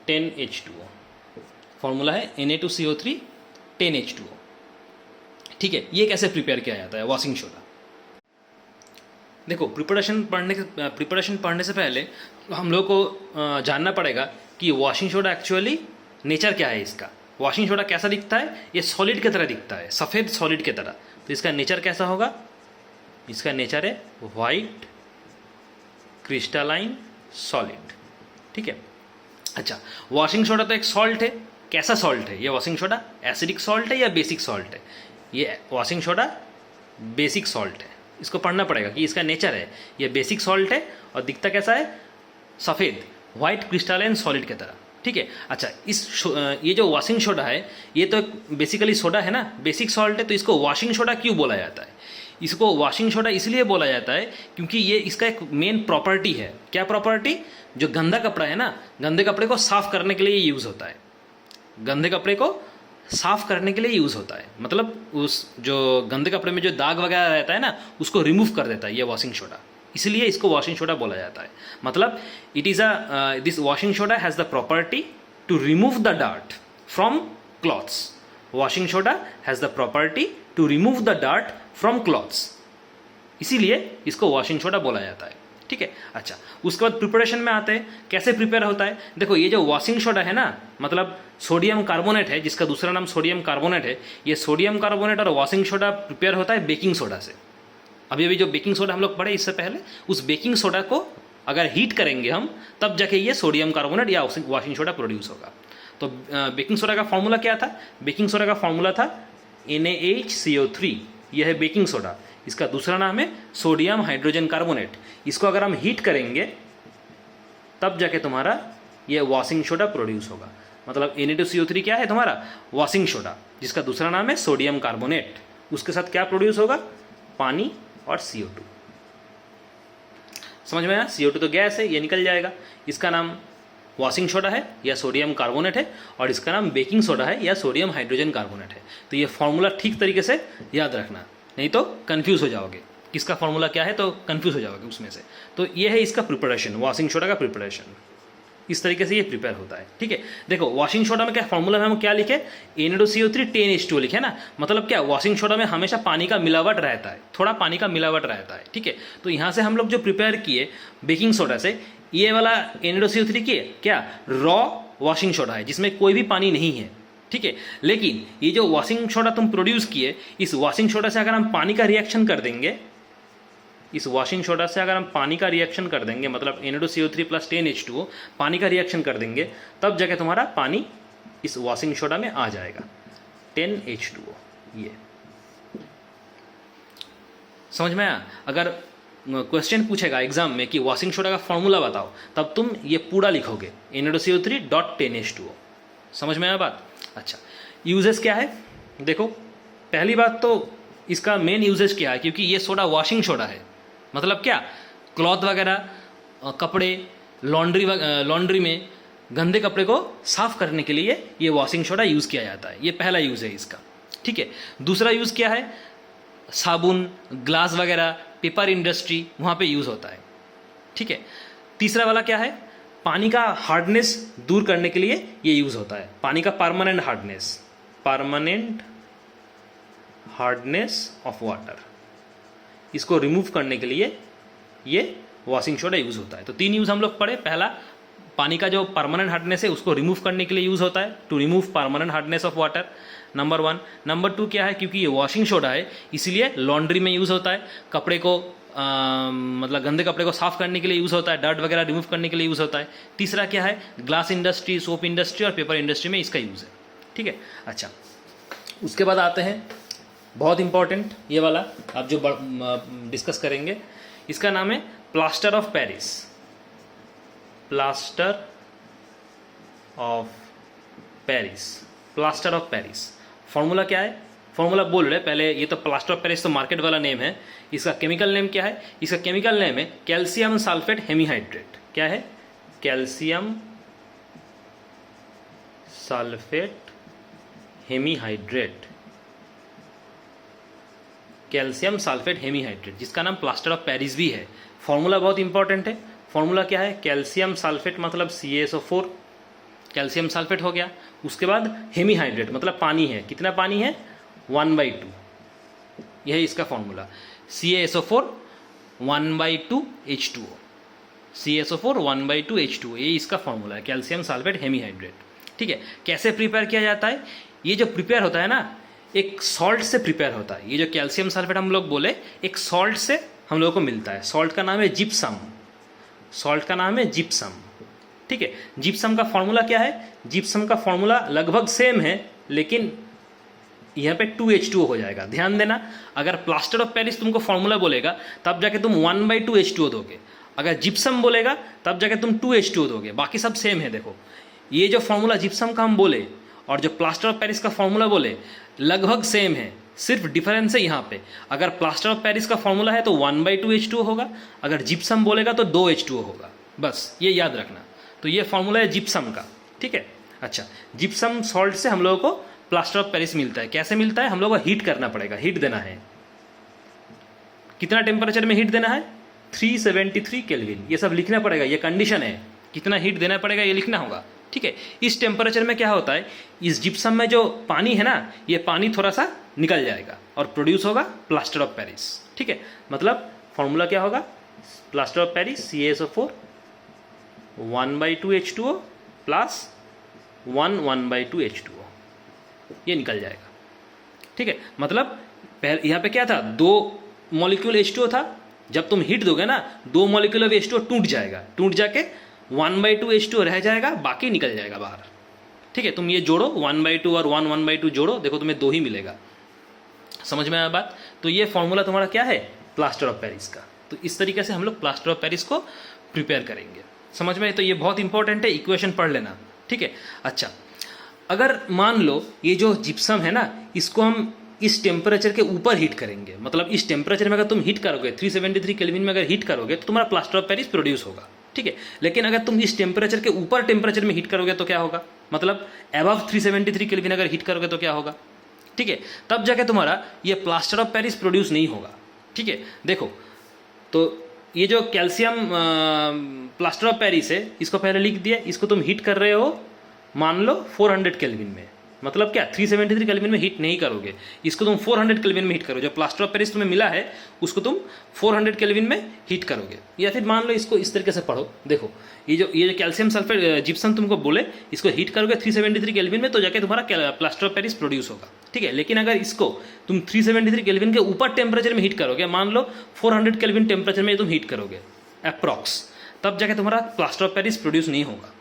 10H2O। फॉर्मूला है Na2CO3 10H2O। ठीक है, ये कैसे प्रिपेयर किया जाता है वॉशिंग सोडा? देखो, प्रिपरेशन पढ़ने से पहले हम लोग को जानना पड़ेगा कि वॉशिंग सोडा एक्चुअली नेचर क्या है इसका। वॉशिंग सोडा कैसा दिखता है? ये सॉलिड की तरह दिखता है, सफ़ेद सॉलिड की तरह। तो इसका नेचर कैसा होगा? इसका नेचर है वाइट क्रिस्टलाइन सॉलिड। ठीक है, अच्छा, वॉशिंग सोडा तो एक सॉल्ट है। कैसा सॉल्ट है ये वॉशिंग सोडा? एसिडिक सॉल्ट है या बेसिक सॉल्ट है? ये वॉशिंग सोडा बेसिक सॉल्ट है। इसको पढ़ना पड़ेगा कि इसका नेचर है ये बेसिक सॉल्ट है और दिखता कैसा है? सफ़ेद वाइट क्रिस्टलाइन सॉलिड की तरह। ठीक है, अच्छा, ये जो वॉशिंग सोडा है ये तो बेसिकली सोडा है ना, बेसिक सॉल्ट है। तो इसको वॉशिंग सोडा क्यों बोला जाता है? इसको वॉशिंग सोडा इसलिए बोला जाता है क्योंकि ये इसका एक मेन प्रॉपर्टी है। क्या प्रॉपर्टी? जो गंदा कपड़ा है ना, गंदे कपड़े को साफ करने के लिए यूज़ होता है। गंदे कपड़े को साफ करने के लिए यूज़ होता है, मतलब उस जो गंदे कपड़े में जो दाग वगैरह रहता है ना, उसको रिमूव कर देता है ये वॉशिंग सोडा। इसलिए इसको वॉशिंग सोडा बोला जाता है। मतलब it is this washing soda has the property to remove the dirt from clothes. Washing soda has the property to remove the dirt from clothes, इसीलिए इसको वॉशिंग सोडा बोला जाता है। ठीक है, अच्छा, उसके बाद प्रिपरेशन में आते हैं। कैसे प्रिपेयर होता है? देखो, ये जो वॉशिंग सोडा है ना, मतलब सोडियम कार्बोनेट है, जिसका दूसरा नाम सोडियम कार्बोनेट है। ये सोडियम कार्बोनेट और वॉशिंग सोडा प्रिपेयर होता है बेकिंग सोडा से। अभी जो बेकिंग सोडा हम लोग पढ़े इससे पहले, उस बेकिंग सोडा को अगर हीट करेंगे हम, तब जाके ये सोडियम कार्बोनेट या वॉशिंग सोडा प्रोड्यूस होगा। तो बेकिंग सोडा का फॉर्मूला क्या था? बेकिंग सोडा का फॉर्मूला था NaHCO3। यह है बेकिंग सोडा। इसका दूसरा नाम है सोडियम हाइड्रोजन कार्बोनेट। इसको अगर हम हीट करेंगे तब जाके तुम्हारा ये वॉशिंग सोडा प्रोड्यूस होगा। मतलब Na2CO3 क्या है? तुम्हारा वॉशिंग सोडा, जिसका दूसरा नाम है सोडियम कार्बोनेट। उसके साथ क्या प्रोड्यूस होगा? पानी और CO2। समझ में आया? CO2 तो गैस है, ये निकल जाएगा। इसका नाम वॉशिंग सोडा है या सोडियम कार्बोनेट है, और इसका नाम बेकिंग सोडा है या सोडियम हाइड्रोजन कार्बोनेट है। तो ये फॉर्मूला ठीक तरीके से याद रखना, नहीं तो कंफ्यूज हो जाओगे। किसका फॉर्मूला क्या है तो कंफ्यूज हो जाओगे उसमें से। तो ये है इसका प्रिपरेशन, वॉशिंग सोडा का प्रिपरेशन। इस तरीके से ये प्रिपेयर होता है। ठीक है, देखो वॉशिंग सोडा में क्या फॉर्मूला में हम क्या लिखे? Na2CO3 10H2O लिखे ना। मतलब क्या, वॉशिंग सोडा में हमेशा पानी का मिलावट रहता है, थोड़ा पानी का मिलावट रहता है। ठीक है, तो यहाँ से हम लोग जो प्रिपेयर किए बेकिंग सोडा से, ये वाला Na2CO3 किए क्या? रॉ वॉशिंग सोडा है, जिसमें कोई भी पानी नहीं है। ठीक है, लेकिन ये जो वॉशिंग सोडा तुम प्रोड्यूस किए, इस वॉशिंग सोडा से अगर हम पानी का रिएक्शन कर देंगे, इस वॉशिंग सोडा से अगर हम पानी का रिएक्शन कर देंगे, मतलब Na2CO3 + 10H2O पानी का रिएक्शन कर देंगे, तब जाके तुम्हारा पानी इस वॉशिंग सोडा में आ जाएगा, 10H2O। ये समझ में आया? अगर क्वेश्चन पूछेगा एग्जाम में कि वॉशिंग सोडा का फॉर्मूला बताओ, तब तुम ये पूरा लिखोगे Na2CO3.10H2O। समझ में आया बात? अच्छा, यूजेस क्या है? देखो, पहली बात तो इसका मेन यूजेस क्या है, क्योंकि ये सोडा वॉशिंग सोडा है। मतलब क्या, क्लॉथ वगैरह, कपड़े, लॉन्ड्री में गंदे कपड़े को साफ करने के लिए ये वॉशिंग सोडा यूज़ किया जाता है। ये पहला यूज़ है इसका। ठीक है, दूसरा यूज़ क्या है? साबुन, ग्लास वगैरह, पेपर इंडस्ट्री, वहाँ पे यूज़ होता है। ठीक है, तीसरा वाला क्या है? पानी का हार्डनेस दूर करने के लिए ये यूज़ होता है। पानी का परमानेंट हार्डनेस ऑफ वाटर, इसको रिमूव करने के लिए ये वॉशिंग सोडा यूज़ होता है। तो 3 यूज़ हम लोग पढ़े। पहला, पानी का जो परमानेंट हार्डनेस है उसको रिमूव करने के लिए यूज़ होता है, to remove permanent hardness of water, number 1। Number 2 क्या है? क्योंकि ये वॉशिंग सोडा है, इसलिए लॉन्ड्री में यूज़ होता है। कपड़े को मतलब गंदे कपड़े को साफ करने के लिए यूज़ होता है, डर्ट वगैरह रिमूव करने के लिए यूज़ होता है। तीसरा क्या है? ग्लास इंडस्ट्री, सोप इंडस्ट्री और पेपर इंडस्ट्री में इसका यूज़ है। ठीक है, अच्छा, उसके बाद आते हैं बहुत इंपॉर्टेंट, ये वाला आप जो डिस्कस करेंगे, इसका नाम है plaster of Paris, plaster of Paris, plaster of Paris. Formula क्या है? फॉर्मूला बोल रहे पहले, ये तो प्लास्टर ऑफ पेरिस तो मार्केट वाला नेम है। इसका केमिकल नेम क्या है? इसका केमिकल नेम है कैल्शियम सल्फेट हेमीहाइड्रेट। क्या है? Calcium sulphate hemihydrate, calcium sulphate hemihydrate, जिसका नाम प्लास्टर ऑफ पेरिस भी है। फॉर्मूला बहुत इंपॉर्टेंट है। फॉर्मूला क्या है? कैल्शियम सल्फेट मतलब CaSO4, कैल्शियम सल्फेट हो गया। उसके बाद हेमीहाइड्रेट मतलब पानी है। कितना पानी है? 1/2। यही इसका formula. CaSO4 1/2 H2O, CaSO4 1/2 H2O, ये इसका फॉर्मूला है, कैल्शियम सल्फेट हेमीहाइड्रेट। ठीक है। कैसे प्रिपेयर किया जाता है? ये जो प्रिपेयर होता है ना, एक सॉल्ट से प्रिपेयर होता है। ये जो कैल्शियम सल्फेट हम लोग बोले, एक सॉल्ट से हम लोगों को मिलता है। सॉल्ट का नाम है जिप्सम, सॉल्ट का नाम है जिप्सम। ठीक है। जिप्सम का फॉर्मूला क्या है? जिप्सम का फॉर्मूला लगभग सेम है, लेकिन यहाँ पे 2H2O हो जाएगा। ध्यान देना, अगर प्लास्टर ऑफ पेरिस तुमको फॉर्मूला बोलेगा तब जाके तुम 1/2 H2O दोगे, अगर जिप्सम बोलेगा तब जाके तुम 2H2O दोगे। बाकी सब सेम है। देखो, ये जो फॉर्मूला जिप्सम का हम बोले और जो प्लास्टर ऑफ पेरिस का फॉर्मूला बोले लगभग सेम है, सिर्फ डिफरेंस है यहाँ पे। अगर प्लास्टर ऑफ पेरिस का फॉर्मूला है तो 1/2 H2O होगा, अगर जिप्सम बोलेगा तो 2 H2O होगा। बस ये याद रखना। तो ये फॉर्मूला है जिप्सम का। ठीक है। अच्छा, जिप्सम सॉल्ट से हम लोगों को प्लास्टर ऑफ पेरिस मिलता है। कैसे मिलता है? हम लोगों को हीट करना पड़ेगा, हीट देना है। कितना टेम्परेचर में हीट देना है? 373 केल्विन। ये सब लिखना पड़ेगा, ये कंडीशन है। कितना हीट देना पड़ेगा ये लिखना होगा। ठीक है। इस टेम्परेचर में क्या होता है, इस जिप्सम में जो पानी है ना, ये पानी थोड़ा सा निकल जाएगा और प्रोड्यूस होगा प्लास्टर ऑफ पेरिस। ठीक है। मतलब फॉर्मूला क्या होगा? Plaster of Paris CaSO4 1/2 H2O plus 1/2 H2O, ये निकल जाएगा। ठीक है। मतलब यहाँ पे क्या था? 2 मॉलिक्यूल H2O था। जब तुम हीट दोगे ना, 2 मॉलिक्यूल ऑफ H2O टूट जाएगा, टूट जाके 1/2 H2O रह जाएगा, बाकी निकल जाएगा बाहर। ठीक है। तुम ये जोड़ो, 1/2 और 1/2 जोड़ो, देखो तुम्हें 2 ही मिलेगा। समझ में आया बात? तो ये फॉर्मूला तुम्हारा क्या है? प्लास्टर ऑफ पेरिस का। तो इस तरीके से हम लोग प्लास्टर ऑफ पेरिस को प्रिपेयर करेंगे। समझ में? तो ये बहुत इंपॉर्टेंट है, इक्वेशन पढ़ लेना। ठीक है। अच्छा, अगर मान लो ये जो जिप्सम है ना, इसको हम इस टेम्परेचर के ऊपर हीट करेंगे, मतलब इस टेम्परेचर में अगर तुम हीट करोगे 373 केल्विन में अगर हीट करोगे तो तुम्हारा प्लास्टर ऑफ पेरिस प्रोड्यूस होगा। ठीक है। लेकिन अगर तुम इस टेम्परेचर के ऊपर टेम्परेचर में हीट करोगे तो क्या होगा? मतलब अबव 373 केल्विन अगर हीट करोगे तो क्या होगा? ठीक है। तब जाके तुम्हारा ये प्लास्टर ऑफ पेरिस प्रोड्यूस नहीं होगा। ठीक है। देखो, तो ये जो कैल्शियम प्लास्टर ऑफ पेरिस है, इसको पहले लिख दिया। इसको तुम हीट कर रहे हो मान लो 400 केल्विन में, मतलब क्या 373 केल्विन में हीट नहीं करोगे, इसको तुम 400 केल्विन में हीट करोगे। जो प्लास्टर ऑफ पेरिस तुम्हें मिला है उसको तुम 400 केल्विन में हीट करोगे। या फिर मान लो इसको इस तरीके से पढ़ो। देखो, ये जो कैल्शियम सल्फेट जिप्सम तुमको बोले, इसको हीट करोगे 373 केल्विन में तो जाके तुम्हारा प्लास्टर ऑफ पेरिस प्रोड्यूस होगा। ठीक है। लेकिन अगर इसको तुम 373 केल्विन के ऊपर टेम्परेचर में हीट करोगे, मान लो 400 केल्विन टेम्परेचर में तुम हीट करोगे अप्रॉक्स, तब जाके तुम्हारा प्लास्टर ऑफ पेरिस प्रोड्यूस नहीं होगा।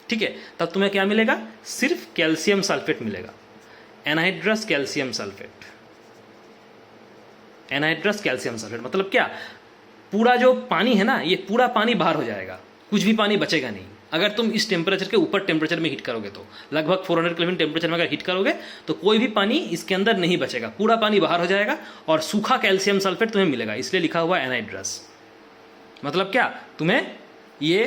ठीक है। तब तुम्हें क्या मिलेगा? सिर्फ कैल्शियम सल्फेट मिलेगा, anhydrous calcium sulphate. Anhydrous calcium sulphate मतलब क्या? पूरा जो पानी है ना, ये पूरा पानी बाहर हो जाएगा, कुछ भी पानी बचेगा नहीं। अगर तुम इस टेम्परेचर के ऊपर टेम्परेचर में हीट करोगे तो लगभग 400 केल्विन टेम्परेचर में अगर हीट करोगे तो कोई भी पानी इसके अंदर नहीं बचेगा, पूरा पानी बाहर हो जाएगा और सूखा कैल्शियम सल्फेट तुम्हें मिलेगा। इसलिए लिखा हुआ एनहाइड्रस। मतलब क्या? तुम्हें ये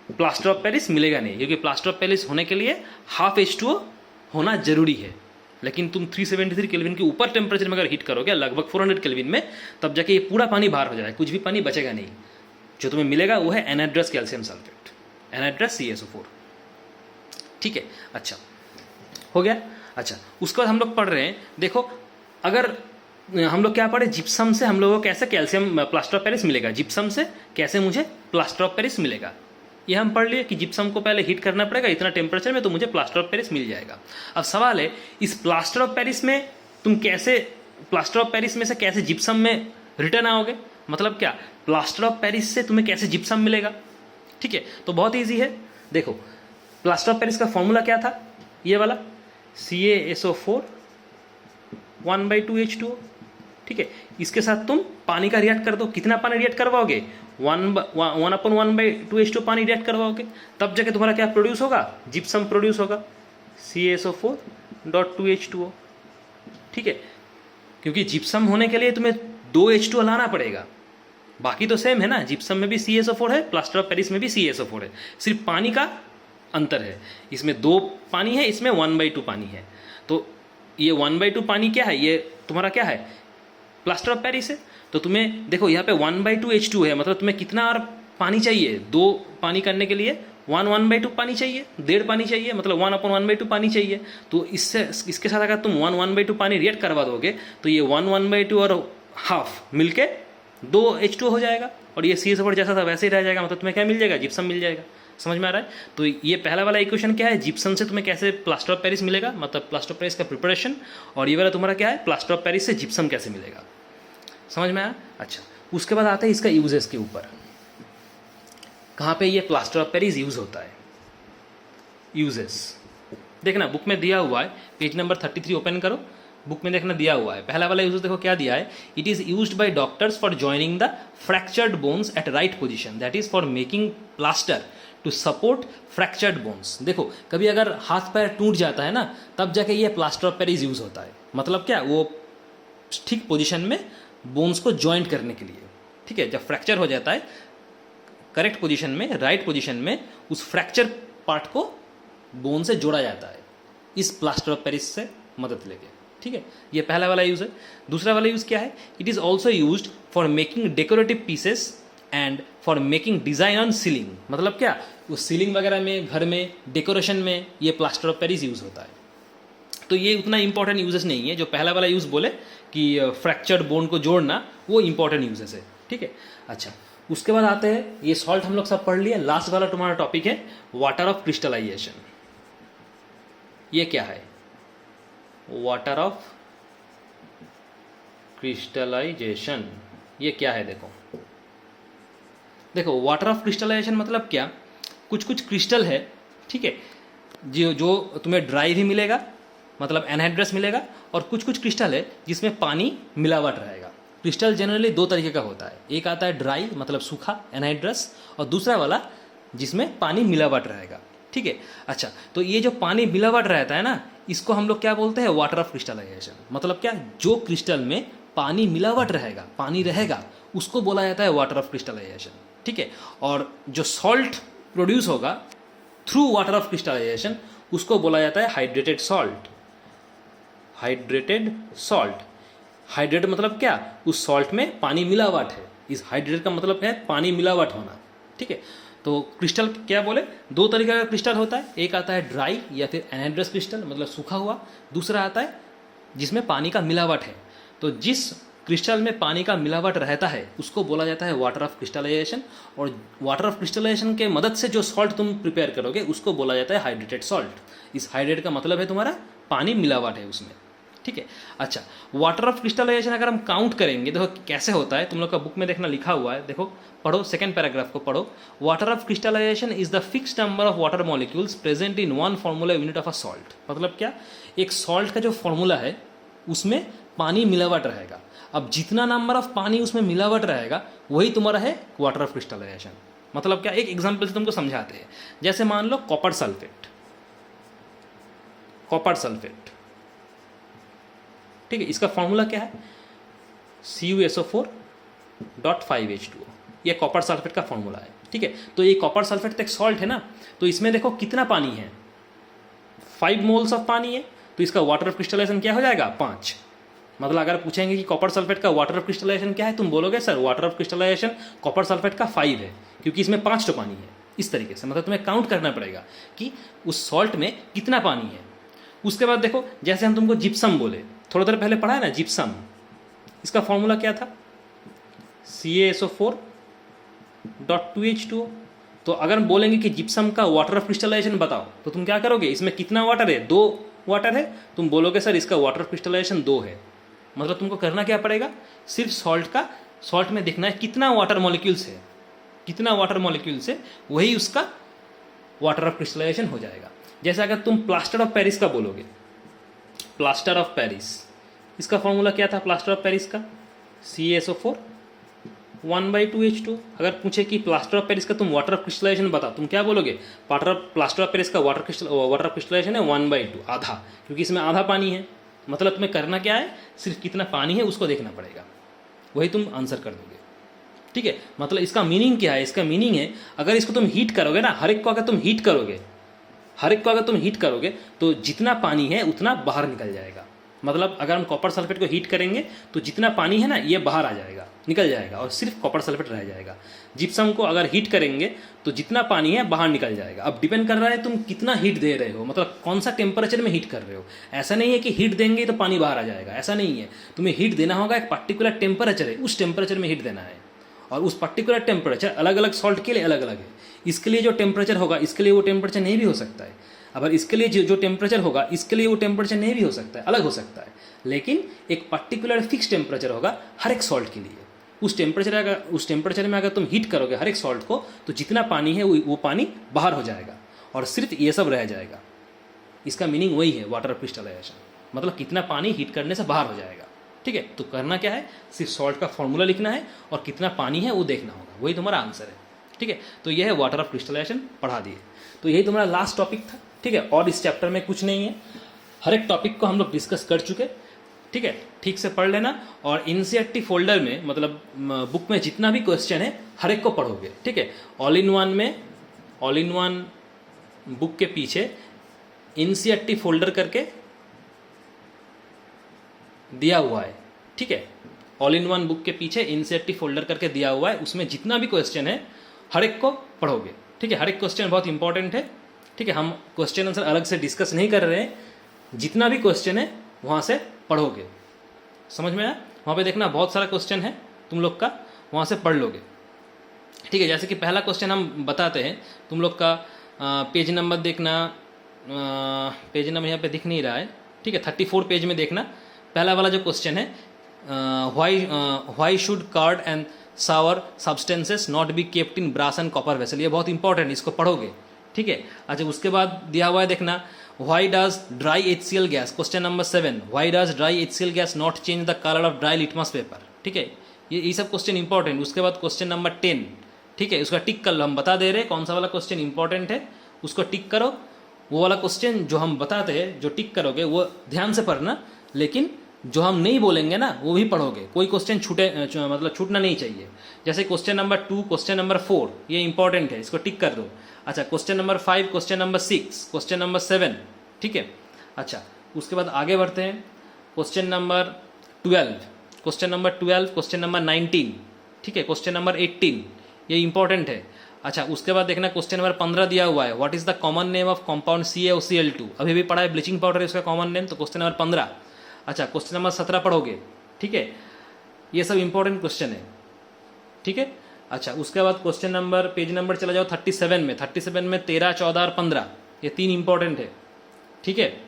प्लास्टर ऑफ पेरिस मिलेगा नहीं, क्योंकि प्लास्टर ऑफ पेरिस होने के लिए हाफ H2O होना जरूरी है। लेकिन तुम 373 केल्विन के ऊपर टेम्परेचर में अगर हीट करोगे लगभग 400 केल्विन में, तब जाके ये पूरा पानी बाहर हो जाएगा, कुछ भी पानी बचेगा नहीं। जो तुम्हें मिलेगा वो है anhydrous calcium sulphate, anhydrous CaSO4। ठीक है। अच्छा, हो गया। अच्छा, उसके बाद हम लोग पढ़ रहे हैं, देखो अगर हम लोग क्या पढ़े, जिप्सम से हम लोगों को कैसे कैल्शियम प्लास्टर ऑफ पेरिस मिलेगा, जिप्सम से कैसे मुझे प्लास्टर ऑफ पेरिस मिलेगा, ये हम पढ़ लिए कि जिप्सम को पहले हीट करना पड़ेगा इतना टेम्परेचर में तो मुझे प्लास्टर ऑफ पेरिस मिल जाएगा। अब सवाल है, इस प्लास्टर ऑफ पेरिस में तुम कैसे, प्लास्टर ऑफ पेरिस में से कैसे जिप्सम में रिटर्न आओगे? मतलब क्या, प्लास्टर ऑफ पेरिस से तुम्हें कैसे जिप्सम मिलेगा? ठीक है। तो बहुत ईजी है। देखो, प्लास्टर ऑफ पेरिस का फॉर्मूला क्या था? ये वाला CaSO4 1/2 H2O। ठीक है। इसके साथ तुम पानी का रिएक्ट कर दो। कितना पानी रिएक्ट करवाओगे? 1/1/2H2 पानी रिएक्ट करवाओगे, तब जाके तुम्हारा क्या प्रोड्यूस होगा, जिप्सम प्रोड्यूस होगा, CaSO4.2H2O। ठीक है, क्योंकि जिप्सम होने के लिए तुम्हें 2H2O लाना पड़ेगा, बाकी तो सेम है ना, जिप्सम में भी CaSO4 है, प्लास्टर ऑफ पेरिस में भी CaSO4 है, सिर्फ पानी का अंतर है, इसमें 2 पानी है, इसमें 1/2 पानी है। तो ये 1/2 पानी क्या है, ये तुम्हारा क्या है, प्लास्टर ऑफ पेरिस है। तो तुम्हें देखो यहाँ पे 1/2H2 है, मतलब तुम्हें कितना और पानी चाहिए, 2 पानी करने के लिए 1/2 पानी चाहिए, 1.5 पानी चाहिए, मतलब 1/1/2 पानी चाहिए। तो इसके साथ अगर तुम 1/1/2 पानी रिएक्ट करवा दोगे तो ये 1/1/2 और हाफ मिलके 2H2 हो जाएगा, और ये CaSO4 जैसा था वैसे ही रह जाएगा, मतलब तुम्हें क्या मिल जाएगा, जिप्सम मिल जाएगा। समझ में आ रहा है? तो ये पहला वाला इक्वेशन क्या है, जिप्सम से तुम्हें कैसे प्लास्टर ऑफ पेरिस मिलेगा, मतलब प्लास्टर ऑफ पेरिस का प्रिपरेशन, और ये वाला तुम्हारा क्या है, प्लास्टर ऑफ पेरिस से जिप्सम कैसे मिलेगा। समझ में आया? अच्छा, उसके बाद आते हैं इसका यूजेस के ऊपर, कहाँ पे ये प्लास्टर ऑफ पेरिस यूज होता है। यूजेस देखना बुक में दिया हुआ है, पेज नंबर 33 ओपन करो, बुक में देखना दिया हुआ है। पहला वाला यूज देखो क्या दिया है, it is used by doctors for joining the fractured bones at right position, that is for making plaster to support fractured bones. देखो कभी अगर हाथ पैर टूट जाता है ना, तब जाके ये प्लास्टर ऑफ पेरिस यूज होता है, मतलब क्या, वो ठीक पोजीशन में बोन्स को ज्वाइंट करने के लिए। ठीक है, जब फ्रैक्चर हो जाता है करेक्ट पोजीशन में, राइट पोजीशन में, उस फ्रैक्चर पार्ट को बोन से जोड़ा जाता है इस प्लास्टर ऑफ पेरिस से मदद लेके। ठीक है, ये पहला वाला यूज है। दूसरा वाला यूज क्या है, it is also used for making decorative pieces and for making design on ceiling, मतलब क्या, उस सीलिंग वगैरह में, घर में डेकोरेशन में ये प्लास्टर ऑफ पेरिस यूज होता है। तो ये उतना इंपॉर्टेंट यूजेस नहीं है, जो पहला वाला यूज बोले कि फ्रैक्चर्ड बोन को जोड़ना, वो इंपॉर्टेंट यूजेस है। ठीक है, अच्छा उसके बाद आते हैं, ये सॉल्ट हम लोग सब पढ़ लिए, लास्ट वाला तुम्हारा टॉपिक है वाटर ऑफ क्रिस्टलाइजेशन। ये क्या है, वाटर ऑफ क्रिस्टलाइजेशन, ये क्या है, देखो वाटर ऑफ क्रिस्टलाइजेशन मतलब क्या, कुछ कुछ क्रिस्टल है, ठीक है, जो तुम्हें ड्राई भी मिलेगा, मतलब एनहाइड्रस मिलेगा, और कुछ कुछ क्रिस्टल है जिसमें पानी मिलावट रहेगा। क्रिस्टल जनरली 2 तरीके का होता है, एक आता है ड्राई मतलब सूखा एनहाइड्रस, और दूसरा वाला जिसमें पानी मिलावट रहेगा। ठीक है, अच्छा तो ये जो पानी मिलावट रहता है ना, इसको हम लोग क्या बोलते हैं, वाटर ऑफ क्रिस्टलाइजेशन। मतलब क्या, जो क्रिस्टल में पानी मिलावट रहेगा, पानी रहेगा, उसको बोला जाता है वाटर ऑफ क्रिस्टलाइजेशन। ठीक है, और जो सॉल्ट प्रोड्यूस होगा थ्रू वाटर ऑफ क्रिस्टलाइजेशन, उसको बोला जाता है hydrated salt. Hydrated salt, hydrate मतलब क्या, उस सॉल्ट में पानी मिलावट है, इस हाइड्रेट का मतलब है पानी मिलावट होना। ठीक है, तो क्रिस्टल क्या बोले, 2 तरीके का क्रिस्टल होता है, एक आता है ड्राई या फिर एनहाइड्रस क्रिस्टल मतलब सूखा हुआ, दूसरा आता है जिसमें पानी का मिलावट है। तो जिस क्रिस्टल में पानी का मिलावट रहता है उसको बोला जाता है वाटर ऑफ क्रिस्टलाइजेशन, और वाटर ऑफ क्रिस्टलाइजेशन के मदद से जो सॉल्ट तुम प्रिपेयर करोगे उसको बोला जाता है हाइड्रेटेड सॉल्ट। इस हाइड्रेट का मतलब है तुम्हारा पानी मिलावट है उसमें। ठीक है, अच्छा वाटर ऑफ क्रिस्टलाइजेशन अगर हम काउंट करेंगे, देखो कैसे होता है, तुम लोग का बुक में देखना लिखा हुआ है, देखो पढ़ो, सेकंड पैराग्राफ को पढ़ो। Water of crystallization is the fixed number of water molecules present in one formula unit of a salt. मतलब क्या, एक सॉल्ट का जो फॉर्मूला है उसमें पानी मिलावट रहेगा, अब जितना नंबर ऑफ पानी उसमें मिलावट रहेगा वही तुम्हारा है वाटर ऑफ क्रिस्टलाइजेशन। मतलब क्या, एक एग्जाम्पल से तुमको समझाते हैं, जैसे मान लो कॉपर सल्फेट, कॉपर सल्फेट, ठीक है, इसका फॉर्मूला क्या है, CuSO4.5H2O, ये कॉपर सल्फेट का फॉर्मूला है। ठीक है, तो ये कॉपर सल्फेट तो एक सॉल्ट है ना, तो इसमें देखो कितना पानी है, 5 मोल्स ऑफ पानी है, तो इसका वाटर ऑफ क्रिस्टलाइजेशन क्या हो जाएगा, 5। मतलब अगर पूछेंगे कि कॉपर सल्फेट का वाटर ऑफ क्रिस्टलाइजेशन क्या है, तुम बोलोगे sir water of crystallization copper sulphate का 5 है, क्योंकि इसमें 5 तो पानी है। इस तरीके से मतलब तुम्हें काउंट करना पड़ेगा कि उस सॉल्ट में कितना पानी है। उसके बाद देखो, जैसे हम तुमको जिप्सम बोले, थोड़ा देर पहले पढ़ा है ना जिप्सम, इसका फॉर्मूला क्या था, CaSO4.2H2O। तो अगर हम बोलेंगे कि जिप्सम का वाटर ऑफ क्रिस्टलाइजेशन बताओ, तो तुम क्या करोगे, इसमें कितना वाटर है, 2 वाटर है, तुम बोलोगे सर इसका वाटर ऑफ क्रिस्टलाइजेशन 2 है। मतलब तुमको करना क्या पड़ेगा, सिर्फ सॉल्ट में देखना है कितना वाटर मॉलिक्यूल्स है, कितना वाटर मॉलिक्यूल्स है, वही उसका वाटर ऑफ क्रिस्टलाइजेशन हो जाएगा। जैसे अगर तुम प्लास्टर ऑफ पेरिस का बोलोगे, प्लास्टर ऑफ पेरिस, इसका फॉर्मूला क्या था प्लास्टर ऑफ पेरिस का, CaSO4 1/2H2। अगर पूछे कि प्लास्टर ऑफ पेरिस का तुम वाटर ऑफ क्रिस्टलाइजेशन बता, तुम क्या बोलोगे? प्लास्टर ऑफ पेरिस का वाटर ऑफ क्रिस्टलाइजेशन है 1/2 आधा, क्योंकि इसमें आधा पानी है। मतलब तुम्हें करना क्या है, सिर्फ कितना पानी है उसको देखना पड़ेगा, वही तुम आंसर कर दोगे। ठीक है, मतलब इसका मीनिंग क्या है? इसका मीनिंग है अगर इसको तुम हीट करोगे ना, हर एक को अगर तुम हीट करोगे तो जितना पानी है उतना बाहर निकल जाएगा। मतलब अगर हम कॉपर सल्फेट को हीट करेंगे तो जितना पानी है ना ये बाहर आ जाएगा, निकल जाएगा, और सिर्फ कॉपर सल्फेट रह जाएगा। जिप्सम को अगर हीट करेंगे तो जितना पानी है बाहर निकल जाएगा। अब डिपेंड कर रहा है तुम कितना हीट दे रहे हो, मतलब कौन सा टेम्परेचर में हीट कर रहे हो। ऐसा नहीं है कि हीट देंगे तो पानी बाहर आ जाएगा, ऐसा नहीं है। तुम्हें हीट देना होगा, एक पर्टिकुलर टेम्परेचर है, उस टेम्परेचर में हीट देना है, और उस पर्टिकुलर टेम्परेचर अलग अलग सॉल्ट के लिए अलग अलग है। इसके लिए जो टेम्परेचर होगा इसके लिए वो टेम्परेचर नहीं भी हो सकता है। अगर इसके लिए जो टेम्परेचर होगा इसके लिए वो टेम्परेचर नहीं भी हो सकता है, अलग हो सकता है। लेकिन एक पर्टिकुलर फिक्स टेम्परेचर होगा हर एक सॉल्ट के लिए। उस टेम्परेचर में अगर तुम हीट करोगे हर एक सॉल्ट को तो जितना पानी है वो पानी बाहर हो जाएगा और सिर्फ ये सब रह जाएगा। इसका मीनिंग वही है वाटर ऑफ क्रिस्टलाइजेशन, मतलब कितना पानी हीट करने से बाहर हो जाएगा। ठीक है, तो करना क्या है, सिर्फ सॉल्ट का फॉर्मूला लिखना है और कितना पानी है वो देखना होगा, वही तुम्हारा आंसर है। ठीक है, तो यह है वाटर ऑफ क्रिस्टलाइजेशन, पढ़ा दिए। तो यही तुम्हारा लास्ट टॉपिक था। ठीक है, और इस चैप्टर में कुछ नहीं है, हर एक टॉपिक को हम लोग डिस्कस कर चुके। ठीक है, ठीक से पढ़ लेना, और एनसीईआरटी फोल्डर में मतलब बुक में जितना भी क्वेश्चन है हर एक को पढ़ोगे। ठीक है, ऑल इन वन बुक के पीछे एनसीईआरटी फोल्डर करके दिया हुआ है। ठीक है, ऑल इन वन बुक के पीछे एनसीईआरटी फोल्डर करके दिया हुआ है, उसमें जितना भी क्वेश्चन है हर एक को पढ़ोगे। ठीक है, हर एक क्वेश्चन बहुत इंपॉर्टेंट है। ठीक है, हम क्वेश्चन आंसर अलग से डिस्कस नहीं कर रहे हैं, जितना भी क्वेश्चन है वहाँ से पढ़ोगे। समझ में आया? वहाँ पे देखना बहुत सारा क्वेश्चन है तुम लोग का, वहाँ से पढ़ लोगे। ठीक है, जैसे कि पहला क्वेश्चन हम बताते हैं तुम लोग का, पेज नंबर देखना, पेज नंबर यहाँ पे दिख नहीं रहा है। ठीक है, 34 पेज में देखना। पहला वाला जो क्वेश्चन है, why should curd and sour substances not be kept in brass and copper vessel. ये बहुत इंपॉर्टेंट, इसको पढ़ोगे। ठीक है, अच्छा उसके बाद दिया हुआ है देखना, why does dry HCl gas, question number 7, why does dry HCl gas not change the colour of dry litmus paper. ठीक है, ये सब क्वेश्चन इंपॉर्टेंट। उसके बाद क्वेश्चन नंबर 10, ठीक है, उसका टिक कर लो, हम बता दे रहे हैं कौन सा वाला क्वेश्चन इंपॉर्टेंट है, उसको टिक करो। वो वाला क्वेश्चन जो हम बताते हैं, जो टिक करोगे वो ध्यान से पढ़ना, लेकिन जो हम नहीं बोलेंगे ना वो भी पढ़ोगे। कोई क्वेश्चन मतलब छूटना नहीं चाहिए। जैसे क्वेश्चन नंबर 2, क्वेश्चन नंबर 4, ये इंपॉर्टेंट है, इसको टिक कर दो। अच्छा, question number 5, question number 6, question number 7। ठीक है, अच्छा उसके बाद आगे बढ़ते हैं, क्वेश्चन नंबर 12, क्वेश्चन नंबर 19। ठीक है, क्वेश्चन नंबर 18, ये इंपॉर्टेंट है। अच्छा उसके बाद देखना क्वेश्चन नंबर 15 दिया हुआ है, what is the common name of compound CaOCl2। अभी भी पढ़ा है, ब्लीचिंग पाउडर है उसका कॉमन नेम, तो क्वेश्चन नंबर 15। अच्छा क्वेश्चन नंबर 17 पढ़ोगे। ठीक है, ये सब इंपॉर्टेंट क्वेश्चन है। ठीक है, अच्छा उसके बाद क्वेश्चन नंबर, पेज नंबर चला जाओ 37 में। 37 में 13, 14 और 15, ये 3 इंपॉर्टेंट है। ठीक है,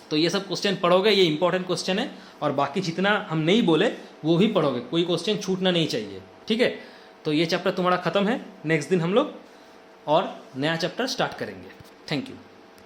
तो ये सब क्वेश्चन पढ़ोगे, ये इंपॉर्टेंट क्वेश्चन है, और बाकी जितना हम नहीं बोले वो भी पढ़ोगे, कोई क्वेश्चन छूटना नहीं चाहिए। ठीक है, तो ये चैप्टर तुम्हारा खत्म है। नेक्स्ट दिन हम लोग और नया चैप्टर स्टार्ट करेंगे। Thank you.